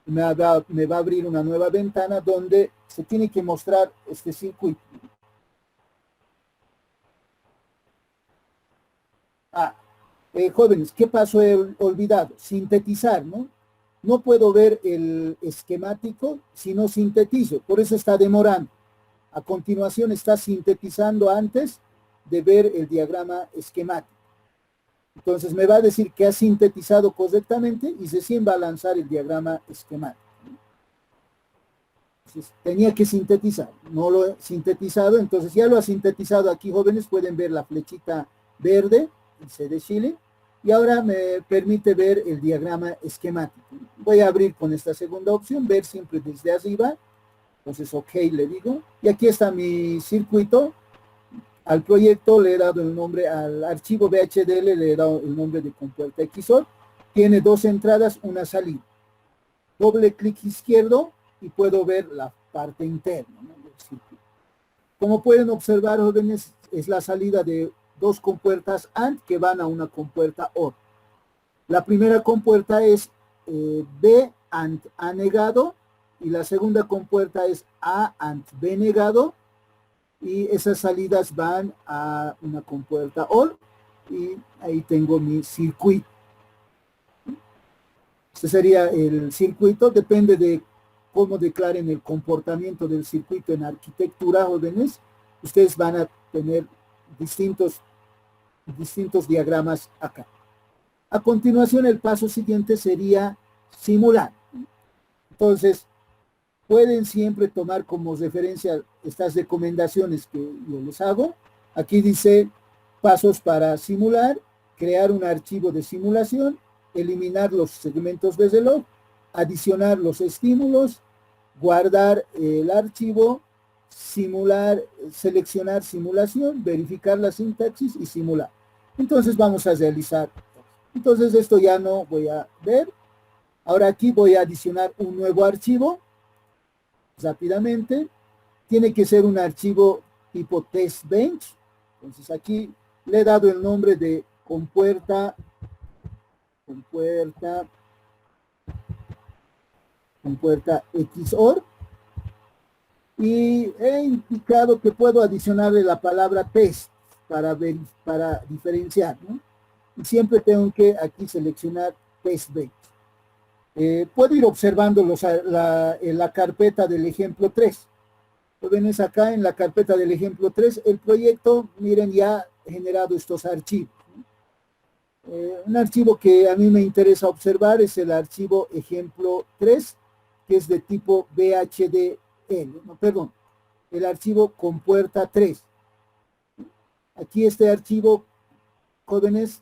me va a abrir una nueva ventana donde se tiene que mostrar este circuito. Jóvenes, ¿qué paso he olvidado? Sintetizar, ¿no? No puedo ver el esquemático si no sintetizo, por eso está demorando. A continuación está sintetizando antes de ver el diagrama esquemático. Entonces me va a decir que ha sintetizado correctamente y recién va a lanzar el diagrama esquemático. Entonces, tenía que sintetizar, no lo he sintetizado, entonces ya lo ha sintetizado aquí, jóvenes, pueden ver la flechita verde, el C de Chile, y ahora me permite ver el diagrama esquemático. Voy a abrir con esta segunda opción, ver siempre desde arriba, entonces ok le digo, y aquí está mi circuito. Al proyecto le he dado el nombre, al archivo VHDL le he dado el nombre de compuerta XOR. Tiene dos entradas, una salida. Doble clic izquierdo y puedo ver la parte interna, ¿no?, del circuito. Como pueden observar, jóvenes, es la salida de dos compuertas AND que van a una compuerta OR. La primera compuerta es B AND A negado y la segunda compuerta es A AND B negado. Y esas salidas van a una compuerta OR y ahí tengo mi circuito. Este sería el circuito, depende de cómo declaren el comportamiento del circuito en arquitectura, jóvenes. Ustedes van a tener distintos distintos diagramas acá. A continuación, el paso siguiente sería simular. Entonces, pueden siempre tomar como referencia estas recomendaciones que yo les hago. Aquí dice pasos para simular, crear un archivo de simulación, eliminar los segmentos de reloj, adicionar los estímulos, guardar el archivo, simular, seleccionar simulación, verificar la sintaxis y simular. Entonces vamos a realizar. Entonces esto ya no voy a ver. Ahora aquí voy a adicionar un nuevo archivo. Rápidamente. Tiene que ser un archivo tipo test bench. Entonces aquí le he dado el nombre de compuerta XOR. Y he indicado que puedo adicionarle la palabra test para diferenciar, ¿no? Y siempre tengo que aquí seleccionar test bench. Puedo ir observando la carpeta del ejemplo 3. Lo ven acá en la carpeta del ejemplo 3, el proyecto, miren, ya ha generado estos archivos, ¿no? Un archivo que a mí me interesa observar es el archivo ejemplo 3, que es de tipo VHDL, no, perdón, el archivo compuerta 3. Aquí este archivo, jóvenes,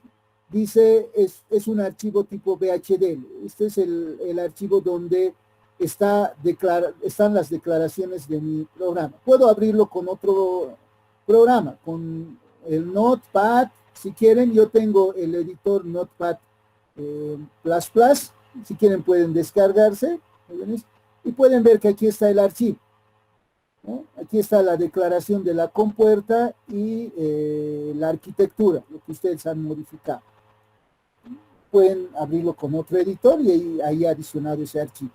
dice, es un archivo tipo VHDL. Este es el archivo donde están las declaraciones de mi programa. Puedo abrirlo con otro programa, con el Notepad. Si quieren, yo tengo el editor Notepad++. Si quieren pueden descargarse, ¿ven? Y pueden ver que aquí está el archivo, ¿no? Aquí está la declaración de la compuerta y la arquitectura, lo que ustedes han modificado. Pueden abrirlo con otro editor y ahí ha adicionado ese archivo.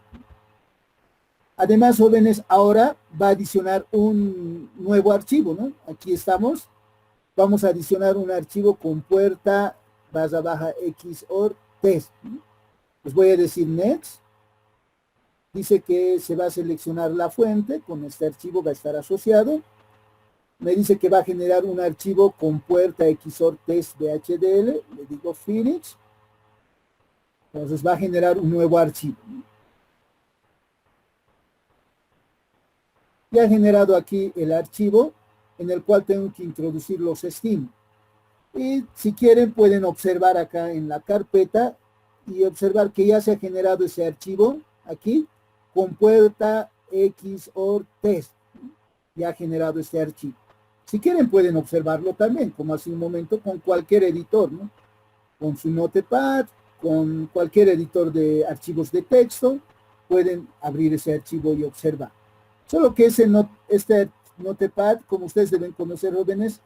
Además, jóvenes, ahora va a adicionar un nuevo archivo, ¿no? Aquí estamos. Vamos a adicionar un archivo compuerta /XOR test, ¿no? Les voy a decir next. Dice que se va a seleccionar la fuente, con este archivo va a estar asociado. Me dice que va a generar un archivo compuerta XOR test VHDL. Le digo finish. Entonces va a generar un nuevo archivo. Ya he generado aquí el archivo en el cual tengo que introducir los estímulos. Y si quieren pueden observar acá en la carpeta y observar que ya se ha generado ese archivo aquí, compuerta XOR test. Ya ha generado este archivo. Si quieren pueden observarlo también, como hace un momento, con cualquier editor, ¿no? Con su Notepad, con cualquier editor de archivos de texto, pueden abrir ese archivo y observar. Solo que este Notepad, como ustedes deben conocer, jóvenes,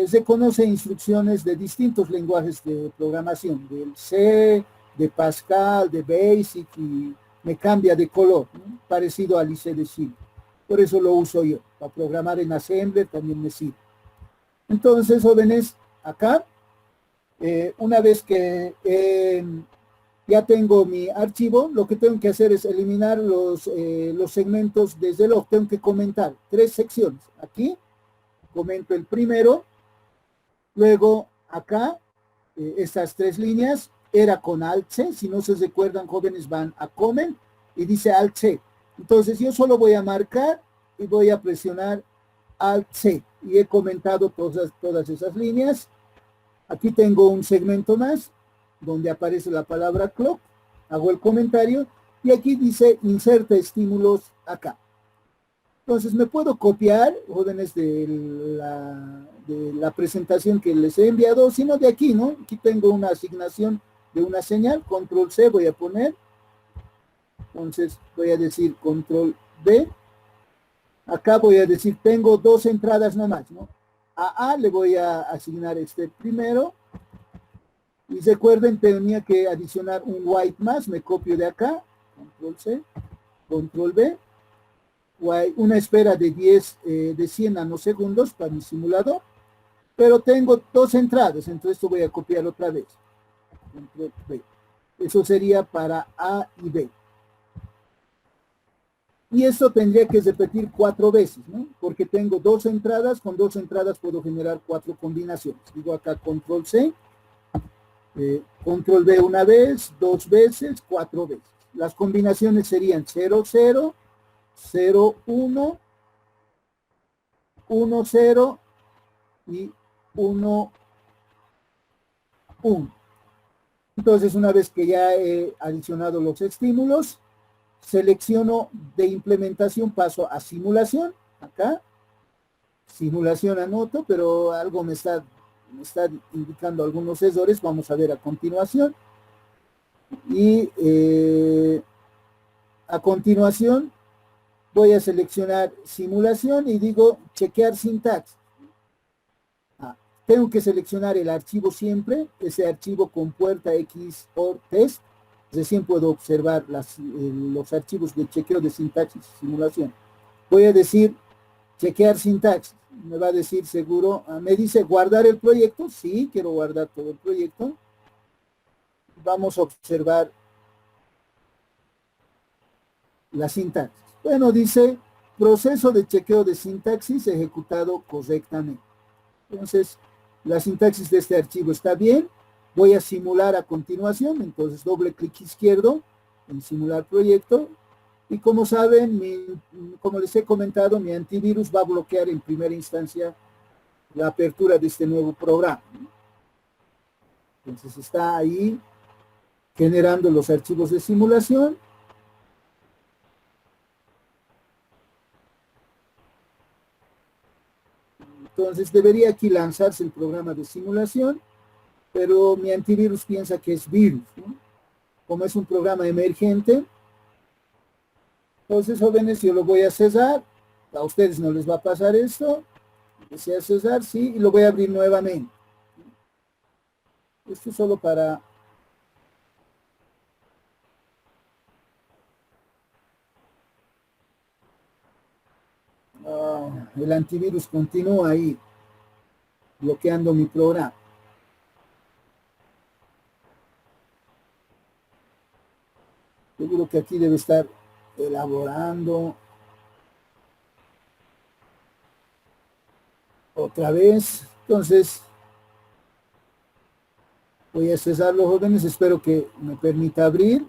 se conoce instrucciones de distintos lenguajes de programación, del C, de Pascal, de Basic, y me cambia de color, ¿no? Parecido al IC de C. Por eso lo uso yo. Para programar en Assembler también me sirve. Entonces, jóvenes, acá, una vez que ya tengo mi archivo, lo que tengo que hacer es eliminar los segmentos desde log. Tengo que comentar 3 secciones. Aquí comento el primero, luego acá, estas 3 líneas, era con Alt-C. Si no se recuerdan, jóvenes, van a comment y dice Alt-C. Entonces yo solo voy a marcar y voy a presionar Alt-C. Y he comentado todas esas líneas. Aquí tengo un segmento más donde aparece la palabra clock, hago el comentario y aquí dice inserta estímulos acá. Entonces me puedo copiar, jóvenes, de la presentación que les he enviado, sino de aquí, ¿no? Aquí tengo una asignación de una señal, control C voy a poner, entonces voy a decir control B, acá voy a decir tengo 2 entradas nomás, ¿no? A A le voy a asignar este primero. Y recuerden, tenía que adicionar un white más, me copio de acá, control C, control B, una espera de 100 nanosegundos para mi simulador, pero tengo 2 entradas, entonces esto voy a copiar otra vez, control B. Eso sería para A y B. Y esto tendría que repetir 4 veces, ¿no? Porque tengo 2 entradas, con 2 entradas puedo generar 4 combinaciones. Digo acá control C, control V una vez, 2 veces, 4 veces. Las combinaciones serían 0, 0, 0, 1, 1, 0 y 1, 1. Entonces, una vez que ya he adicionado los estímulos, selecciono de implementación, paso a simulación, acá, simulación anoto, pero algo me está indicando algunos errores, vamos a ver a continuación. Y a continuación voy a seleccionar simulación y digo chequear sintaxis. Tengo que seleccionar el archivo siempre, ese archivo con puerta X or test. Recién puedo observar los archivos de chequeo de sintaxis y simulación. Voy a decir chequear sintaxis. Me va a decir seguro, me dice guardar el proyecto. Sí, quiero guardar todo el proyecto. Vamos a observar la sintaxis. Bueno, dice proceso de chequeo de sintaxis ejecutado correctamente. Entonces, la sintaxis de este archivo está bien. Voy a simular a continuación, entonces doble clic izquierdo en simular proyecto. Y como saben, como les he comentado, mi antivirus va a bloquear en primera instancia la apertura de este nuevo programa. Entonces está ahí generando los archivos de simulación. Entonces debería aquí lanzarse el programa de simulación, pero mi antivirus piensa que es virus, ¿no? Como es un programa emergente, entonces, jóvenes, yo lo voy a cesar. A ustedes no les va a pasar esto. Desea cesar, sí, y lo voy a abrir nuevamente. Esto es solo para... el antivirus continúa ahí, bloqueando mi programa. Seguro que aquí debe estar elaborando otra vez. Entonces voy a cesar los jóvenes, espero que me permita abrir.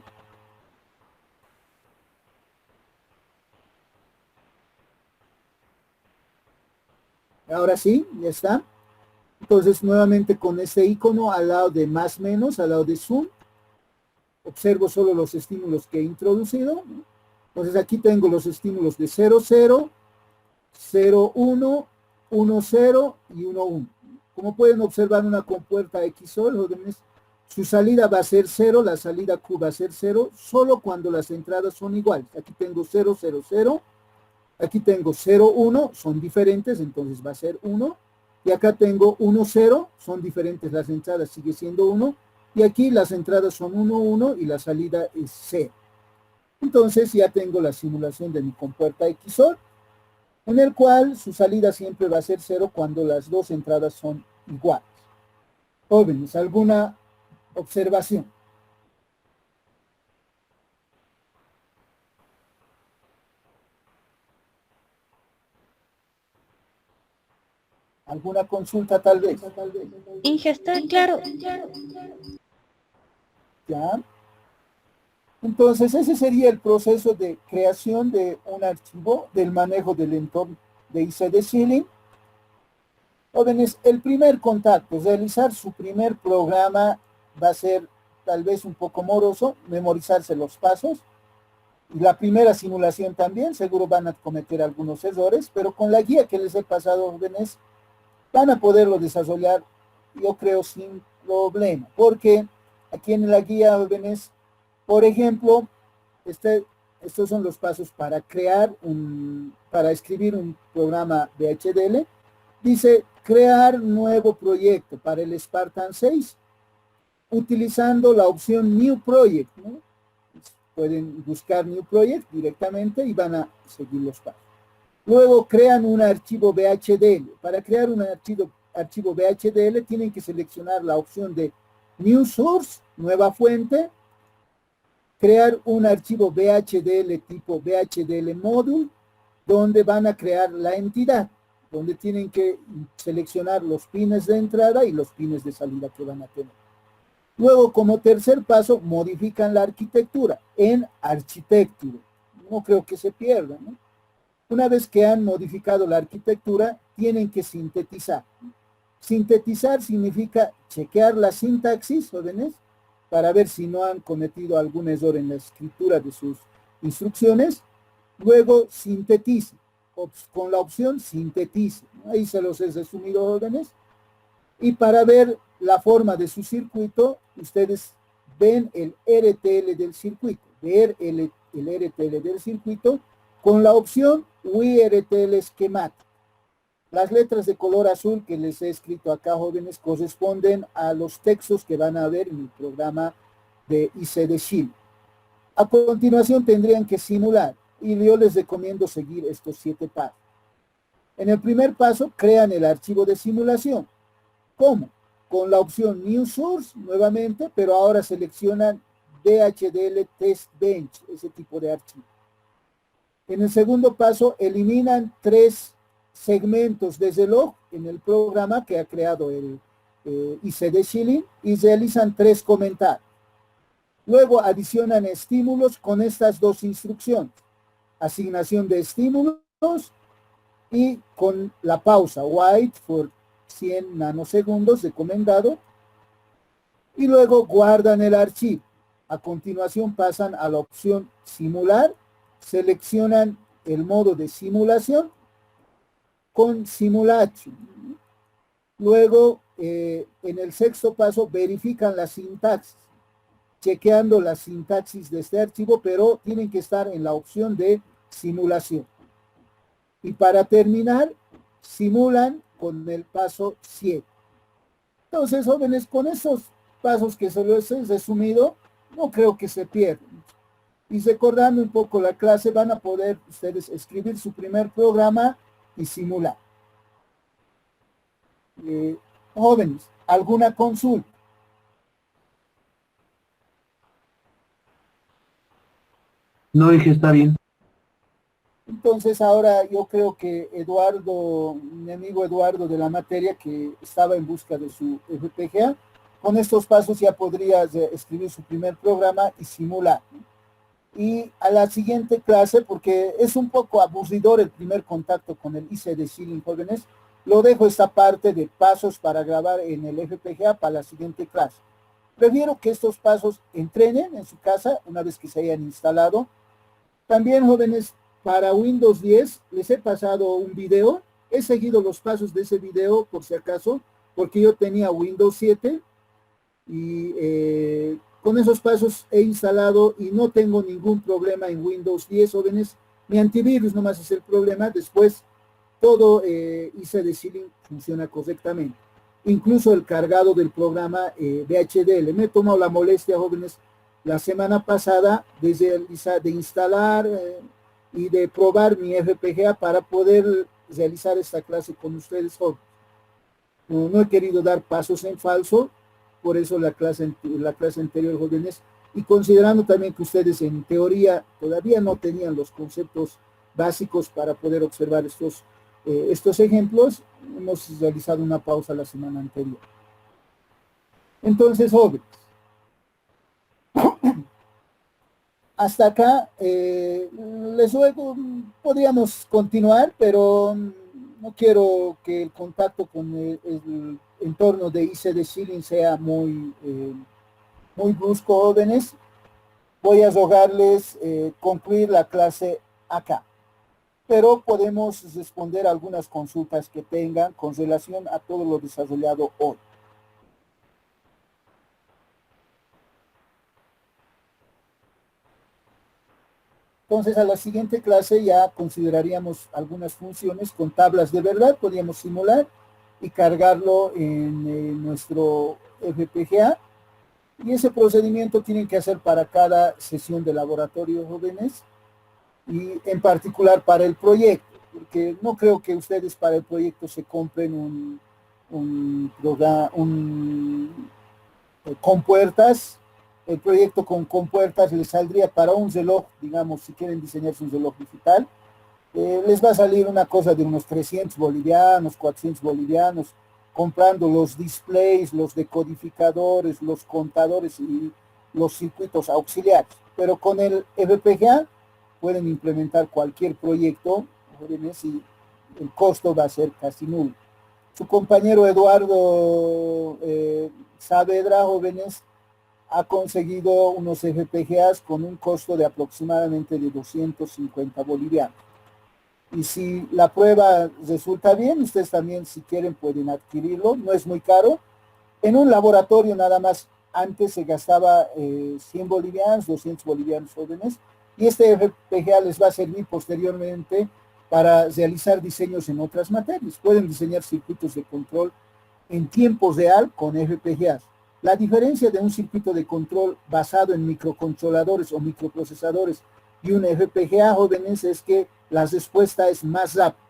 Ahora sí, ya está. Entonces nuevamente con este icono al lado de más menos, al lado de zoom, observo solo los estímulos que he introducido. Entonces aquí tengo los estímulos de 0, 0, 0, 1, 1, 0 y 1, 1. Como pueden observar una compuerta XOR, su salida va a ser 0, la salida Q va a ser 0, solo cuando las entradas son iguales. Aquí tengo 0, 0, 0, aquí tengo 0, 1, son diferentes, entonces va a ser 1. Y acá tengo 1, 0, son diferentes las entradas, sigue siendo 1. Y aquí las entradas son 1, 1 y la salida es 0. Entonces ya tengo la simulación de mi compuerta XOR, en el cual su salida siempre va a ser 0 cuando las dos entradas son iguales. Jóvenes, ¿alguna observación? ¿Alguna consulta tal vez? Inge, está claro. ¿Ya? Entonces, ese sería el proceso de creación de un archivo, del manejo del entorno de ICD Ceiling. Jóvenes, el primer contacto, realizar su primer programa va a ser tal vez un poco moroso, memorizarse los pasos. Y la primera simulación también, seguro van a cometer algunos errores, pero con la guía que les he pasado, jóvenes, van a poderlo desarrollar, yo creo, sin problema. Porque aquí en la guía, jóvenes, por ejemplo, estos son los pasos para para escribir un programa de HDL. Dice, crear nuevo proyecto para el Spartan 6, utilizando la opción New Project, ¿no? Pueden buscar New Project directamente y van a seguir los pasos. Luego crean un archivo VHDL. Para crear un archivo VHDL tienen que seleccionar la opción de New Source, nueva fuente, crear un archivo VHDL tipo VHDL module, donde van a crear la entidad, donde tienen que seleccionar los pines de entrada y los pines de salida que van a tener. Luego, como tercer paso, modifican la arquitectura en Architecture. No creo que se pierda, ¿no? Una vez que han modificado la arquitectura, tienen que sintetizar. Sintetizar significa chequear la sintaxis, jóvenes, para ver si no han cometido algún error en la escritura de sus instrucciones. Luego, sintetice, con la opción sintetice. Ahí se los he resumido, jóvenes. Y para ver la forma de su circuito, ustedes ven el RTL del circuito. Ver el RTL del circuito con la opción WRTL Schematic. Las letras de color azul que les he escrito acá, jóvenes, corresponden a los textos que van a ver en el programa de ICD Shield. A continuación tendrían que simular, y yo les recomiendo seguir estos 7 pasos. En el primer paso, crean el archivo de simulación. ¿Cómo? Con la opción New Source, nuevamente, pero ahora seleccionan DHDL Test Bench, ese tipo de archivo. En el segundo paso, eliminan 3 segmentos de reloj en el programa que ha creado el ICD Shilling y realizan 3 comentarios. Luego adicionan estímulos con estas 2 instrucciones. Asignación de estímulos y con la pausa, wait for 100 nanosegundos recomendado. Y luego guardan el archivo. A continuación pasan a la opción simular, seleccionan el modo de simulación con simulation. Luego, en el sexto paso, verifican la sintaxis, chequeando la sintaxis de este archivo, pero tienen que estar en la opción de simulación. Y para terminar, simulan con el paso 7. Entonces, jóvenes, con esos pasos que se los he resumido, no creo que se pierdan. Y recordando un poco la clase, van a poder ustedes escribir su primer programa y simular. Jóvenes, ¿alguna consulta? No, dije, está bien. Entonces ahora yo creo que Eduardo, mi amigo Eduardo de la materia que estaba en busca de su FPGA, con estos pasos ya podría escribir su primer programa y simular. Y a la siguiente clase, porque es un poco aburridor el primer contacto con el ICD Shilling, jóvenes, lo dejo esta parte de pasos para grabar en el FPGA para la siguiente clase. Prefiero que estos pasos entrenen en su casa una vez que se hayan instalado. También, jóvenes, para Windows 10 les he pasado un video. He seguido los pasos de ese video por si acaso, porque yo tenía Windows 7 y con esos pasos he instalado y no tengo ningún problema en Windows 10, jóvenes. Mi antivirus nomás es el problema. Después todo ICD Shilling funciona correctamente. Incluso el cargado del programa VHDL. Me he tomado la molestia, jóvenes, la semana pasada de instalar y de probar mi FPGA para poder realizar esta clase con ustedes, jóvenes. No he querido dar pasos en falso, por eso la clase anterior, jóvenes, y considerando también que ustedes en teoría todavía no tenían los conceptos básicos para poder observar estos ejemplos, hemos realizado una pausa la semana anterior. Entonces, jóvenes, hasta acá les ruego, podríamos continuar, pero no quiero que el contacto con el entorno de ICD Shilling sea muy brusco, jóvenes. Voy a rogarles concluir la clase acá, pero podemos responder algunas consultas que tengan con relación a todo lo desarrollado hoy. Entonces, a la siguiente clase ya consideraríamos algunas funciones con tablas de verdad, podríamos simular y cargarlo en nuestro FPGA. Y ese procedimiento tienen que hacer para cada sesión de laboratorio, jóvenes, y en particular para el proyecto, porque no creo que ustedes para el proyecto se compren un programa, compuertas el proyecto con compuertas les saldría para un reloj, digamos, si quieren diseñarse un reloj digital, les va a salir una cosa de unos 300 bolivianos, 400 bolivianos, comprando los displays, los decodificadores, los contadores y los circuitos auxiliares. Pero con el FPGA pueden implementar cualquier proyecto, jóvenes, y el costo va a ser casi nulo. Su compañero Eduardo Saavedra, jóvenes, ha conseguido unos FPGAs con un costo de aproximadamente de 250 bolivianos. Y si la prueba resulta bien, ustedes también, si quieren, pueden adquirirlo, no es muy caro. En un laboratorio nada más, antes se gastaba 100 bolivianos, 200 bolivianos, jóvenes, y este FPGA les va a servir posteriormente para realizar diseños en otras materias. Pueden diseñar circuitos de control en tiempo real con FPGAs. La diferencia de un circuito de control basado en microcontroladores o microprocesadores y un FPGA, jóvenes, es que la respuesta es más rápida.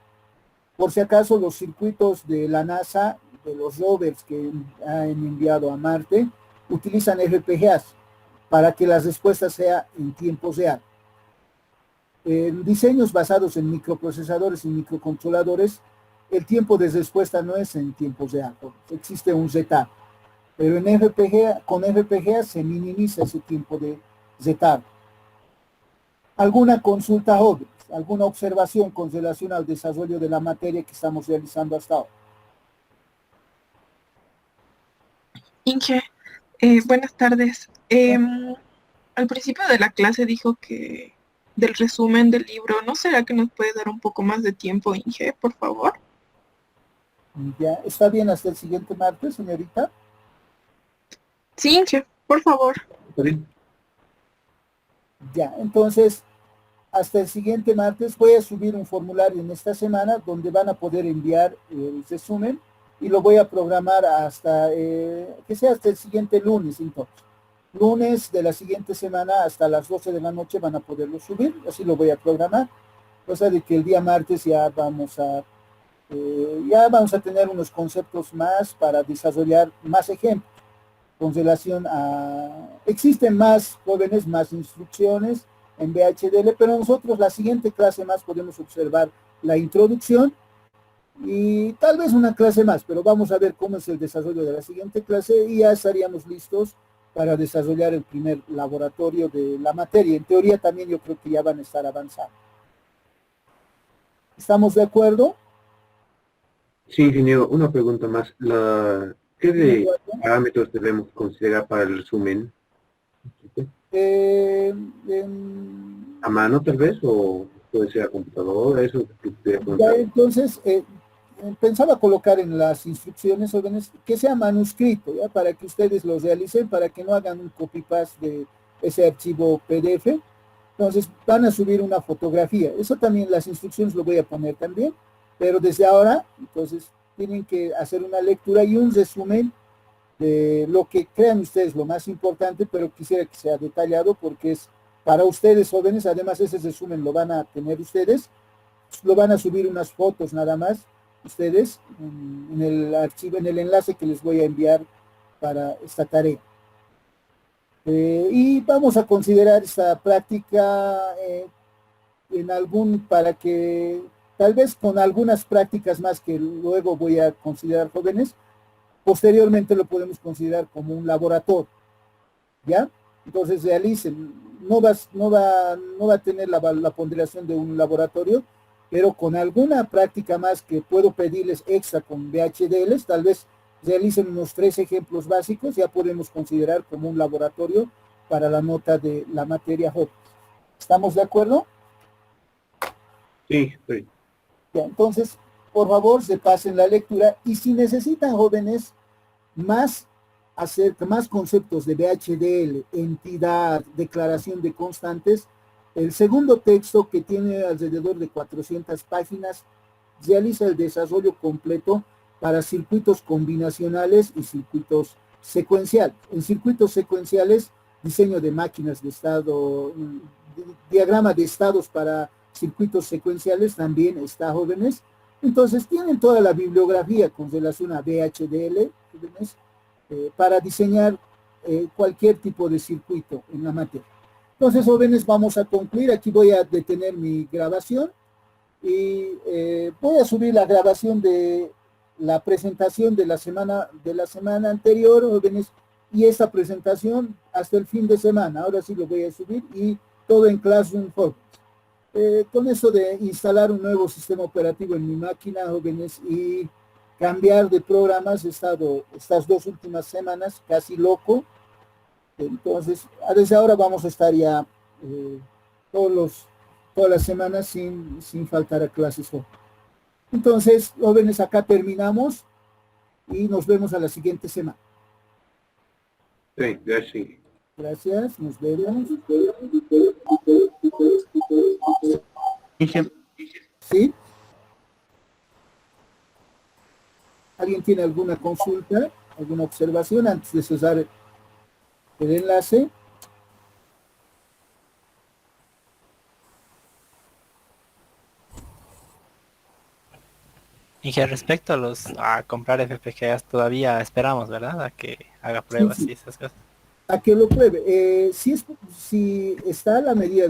Por si acaso, los circuitos de la NASA, de los rovers que han enviado a Marte, utilizan FPGAs para que la respuesta sea en tiempo real. En diseños basados en microprocesadores y microcontroladores, el tiempo de respuesta no es en tiempo real, existe un retardo. Pero en FPGA, con FPGA se minimiza ese tiempo de retardo. ¿Alguna consulta, jóvenes? ¿Alguna observación con relación al desarrollo de la materia que estamos realizando hasta ahora? Inge, buenas tardes. Al principio de la clase dijo que del resumen del libro, ¿no será que nos puede dar un poco más de tiempo, Inge, por favor? Ya, ¿está bien hasta el siguiente martes, señorita? Sí, Inge, por favor. ¿Está bien? Ya, entonces, hasta el siguiente martes voy a subir un formulario en esta semana donde van a poder enviar el resumen y lo voy a programar hasta, que sea hasta el siguiente lunes, entonces. Lunes de la siguiente semana hasta las 12 de la noche van a poderlo subir, así lo voy a programar, cosa de que el día martes ya vamos a tener unos conceptos más para desarrollar más ejemplos con relación a... Existen más jóvenes, más instrucciones en VHDL, pero nosotros la siguiente clase más podemos observar la introducción y tal vez una clase más, pero vamos a ver cómo es el desarrollo de la siguiente clase y ya estaríamos listos para desarrollar el primer laboratorio de la materia. En teoría también yo creo que ya van a estar avanzando. ¿Estamos de acuerdo? Sí, ingeniero, una pregunta más. ¿Qué parámetros debemos considerar para el resumen? ¿A mano tal vez? ¿O puede ser a computador? Eso ya, entonces, pensaba colocar en las instrucciones, jóvenes, que sea manuscrito, ¿ya? Para que ustedes lo realicen, para que no hagan un copy-paste de ese archivo PDF. Entonces, van a subir una fotografía. Eso también, las instrucciones lo voy a poner también, pero desde ahora, entonces, tienen que hacer una lectura y un resumen de lo que crean ustedes lo más importante, pero quisiera que sea detallado porque es para ustedes, jóvenes. Además, ese resumen lo van a tener ustedes, lo van a subir unas fotos nada más, ustedes en el archivo, en el enlace que les voy a enviar para esta tarea. Y vamos a considerar esta práctica para que tal vez con algunas prácticas más que luego voy a considerar, jóvenes, posteriormente lo podemos considerar como un laboratorio, ¿ya? Entonces realicen, no va a tener la ponderación de un laboratorio, pero con alguna práctica más que puedo pedirles extra con VHDLs, tal vez realicen unos 3 ejemplos básicos, ya podemos considerar como un laboratorio para la nota de la materia JOP. ¿Estamos de acuerdo? Sí, estoy. Ya, entonces, por favor, se pasen la lectura y si necesitan, jóvenes, más conceptos de VHDL, entidad, declaración de constantes, el segundo texto, que tiene alrededor de 400 páginas, realiza el desarrollo completo para circuitos combinacionales y circuitos secuenciales. En circuitos secuenciales, diseño de máquinas de estado, diagrama de estados para circuitos secuenciales también está, jóvenes. Entonces tienen toda la bibliografía con relación a VHDL, jóvenes, para diseñar cualquier tipo de circuito en la materia. Entonces, jóvenes, vamos a concluir. Aquí voy a detener mi grabación y voy a subir la grabación de la presentación de la semana anterior, jóvenes, y esa presentación hasta el fin de semana. Ahora sí lo voy a subir y todo en Classroom, jóvenes. Con eso de instalar un nuevo sistema operativo en mi máquina, jóvenes, y cambiar de programas, he estado estas 2 últimas semanas casi loco. Entonces, desde ahora vamos a estar ya todas las semanas sin faltar a clases. Entonces, jóvenes, acá terminamos y nos vemos a la siguiente semana. Sí, gracias. Gracias, nos vemos. Inge, ¿Sí? ¿Alguien tiene alguna consulta, alguna observación antes de cesar el enlace? Inge, respecto a comprar FPGAs, todavía esperamos, ¿verdad? A que haga pruebas Sí. y esas cosas. A que lo pruebe. Si está a la medida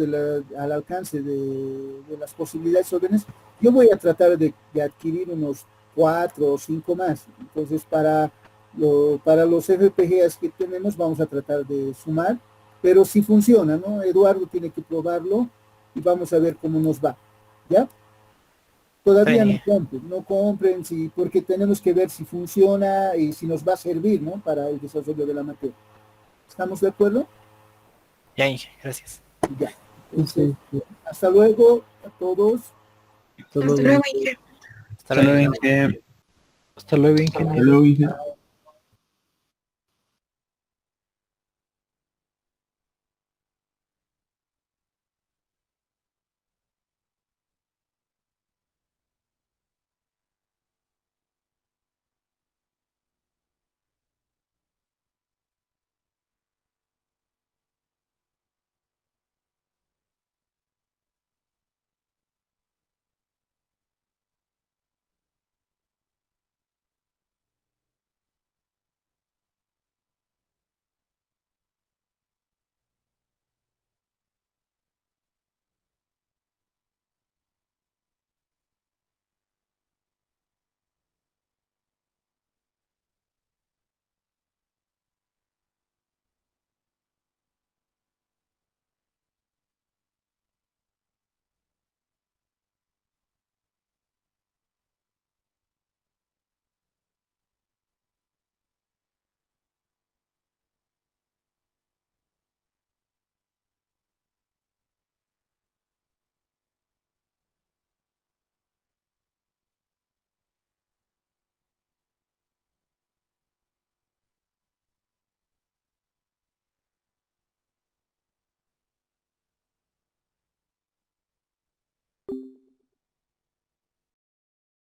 al alcance de las posibilidades jóvenes, yo voy a tratar de adquirir unos 4 o 5 más. Entonces, para los FPGAs que tenemos, vamos a tratar de sumar, pero si funciona, ¿no? Eduardo tiene que probarlo y vamos a ver cómo nos va. ¿Ya? Todavía Sí. no compren, porque tenemos que ver si funciona y si nos va a servir, ¿no? Para el desarrollo de la materia. ¿Estamos de acuerdo? Ya, Inge, gracias. Ya. Entonces, hasta luego a todos. Hasta luego, Inge. Hasta hasta luego, luego. Inge. Hasta luego, ingeniero. Hasta luego, Inge.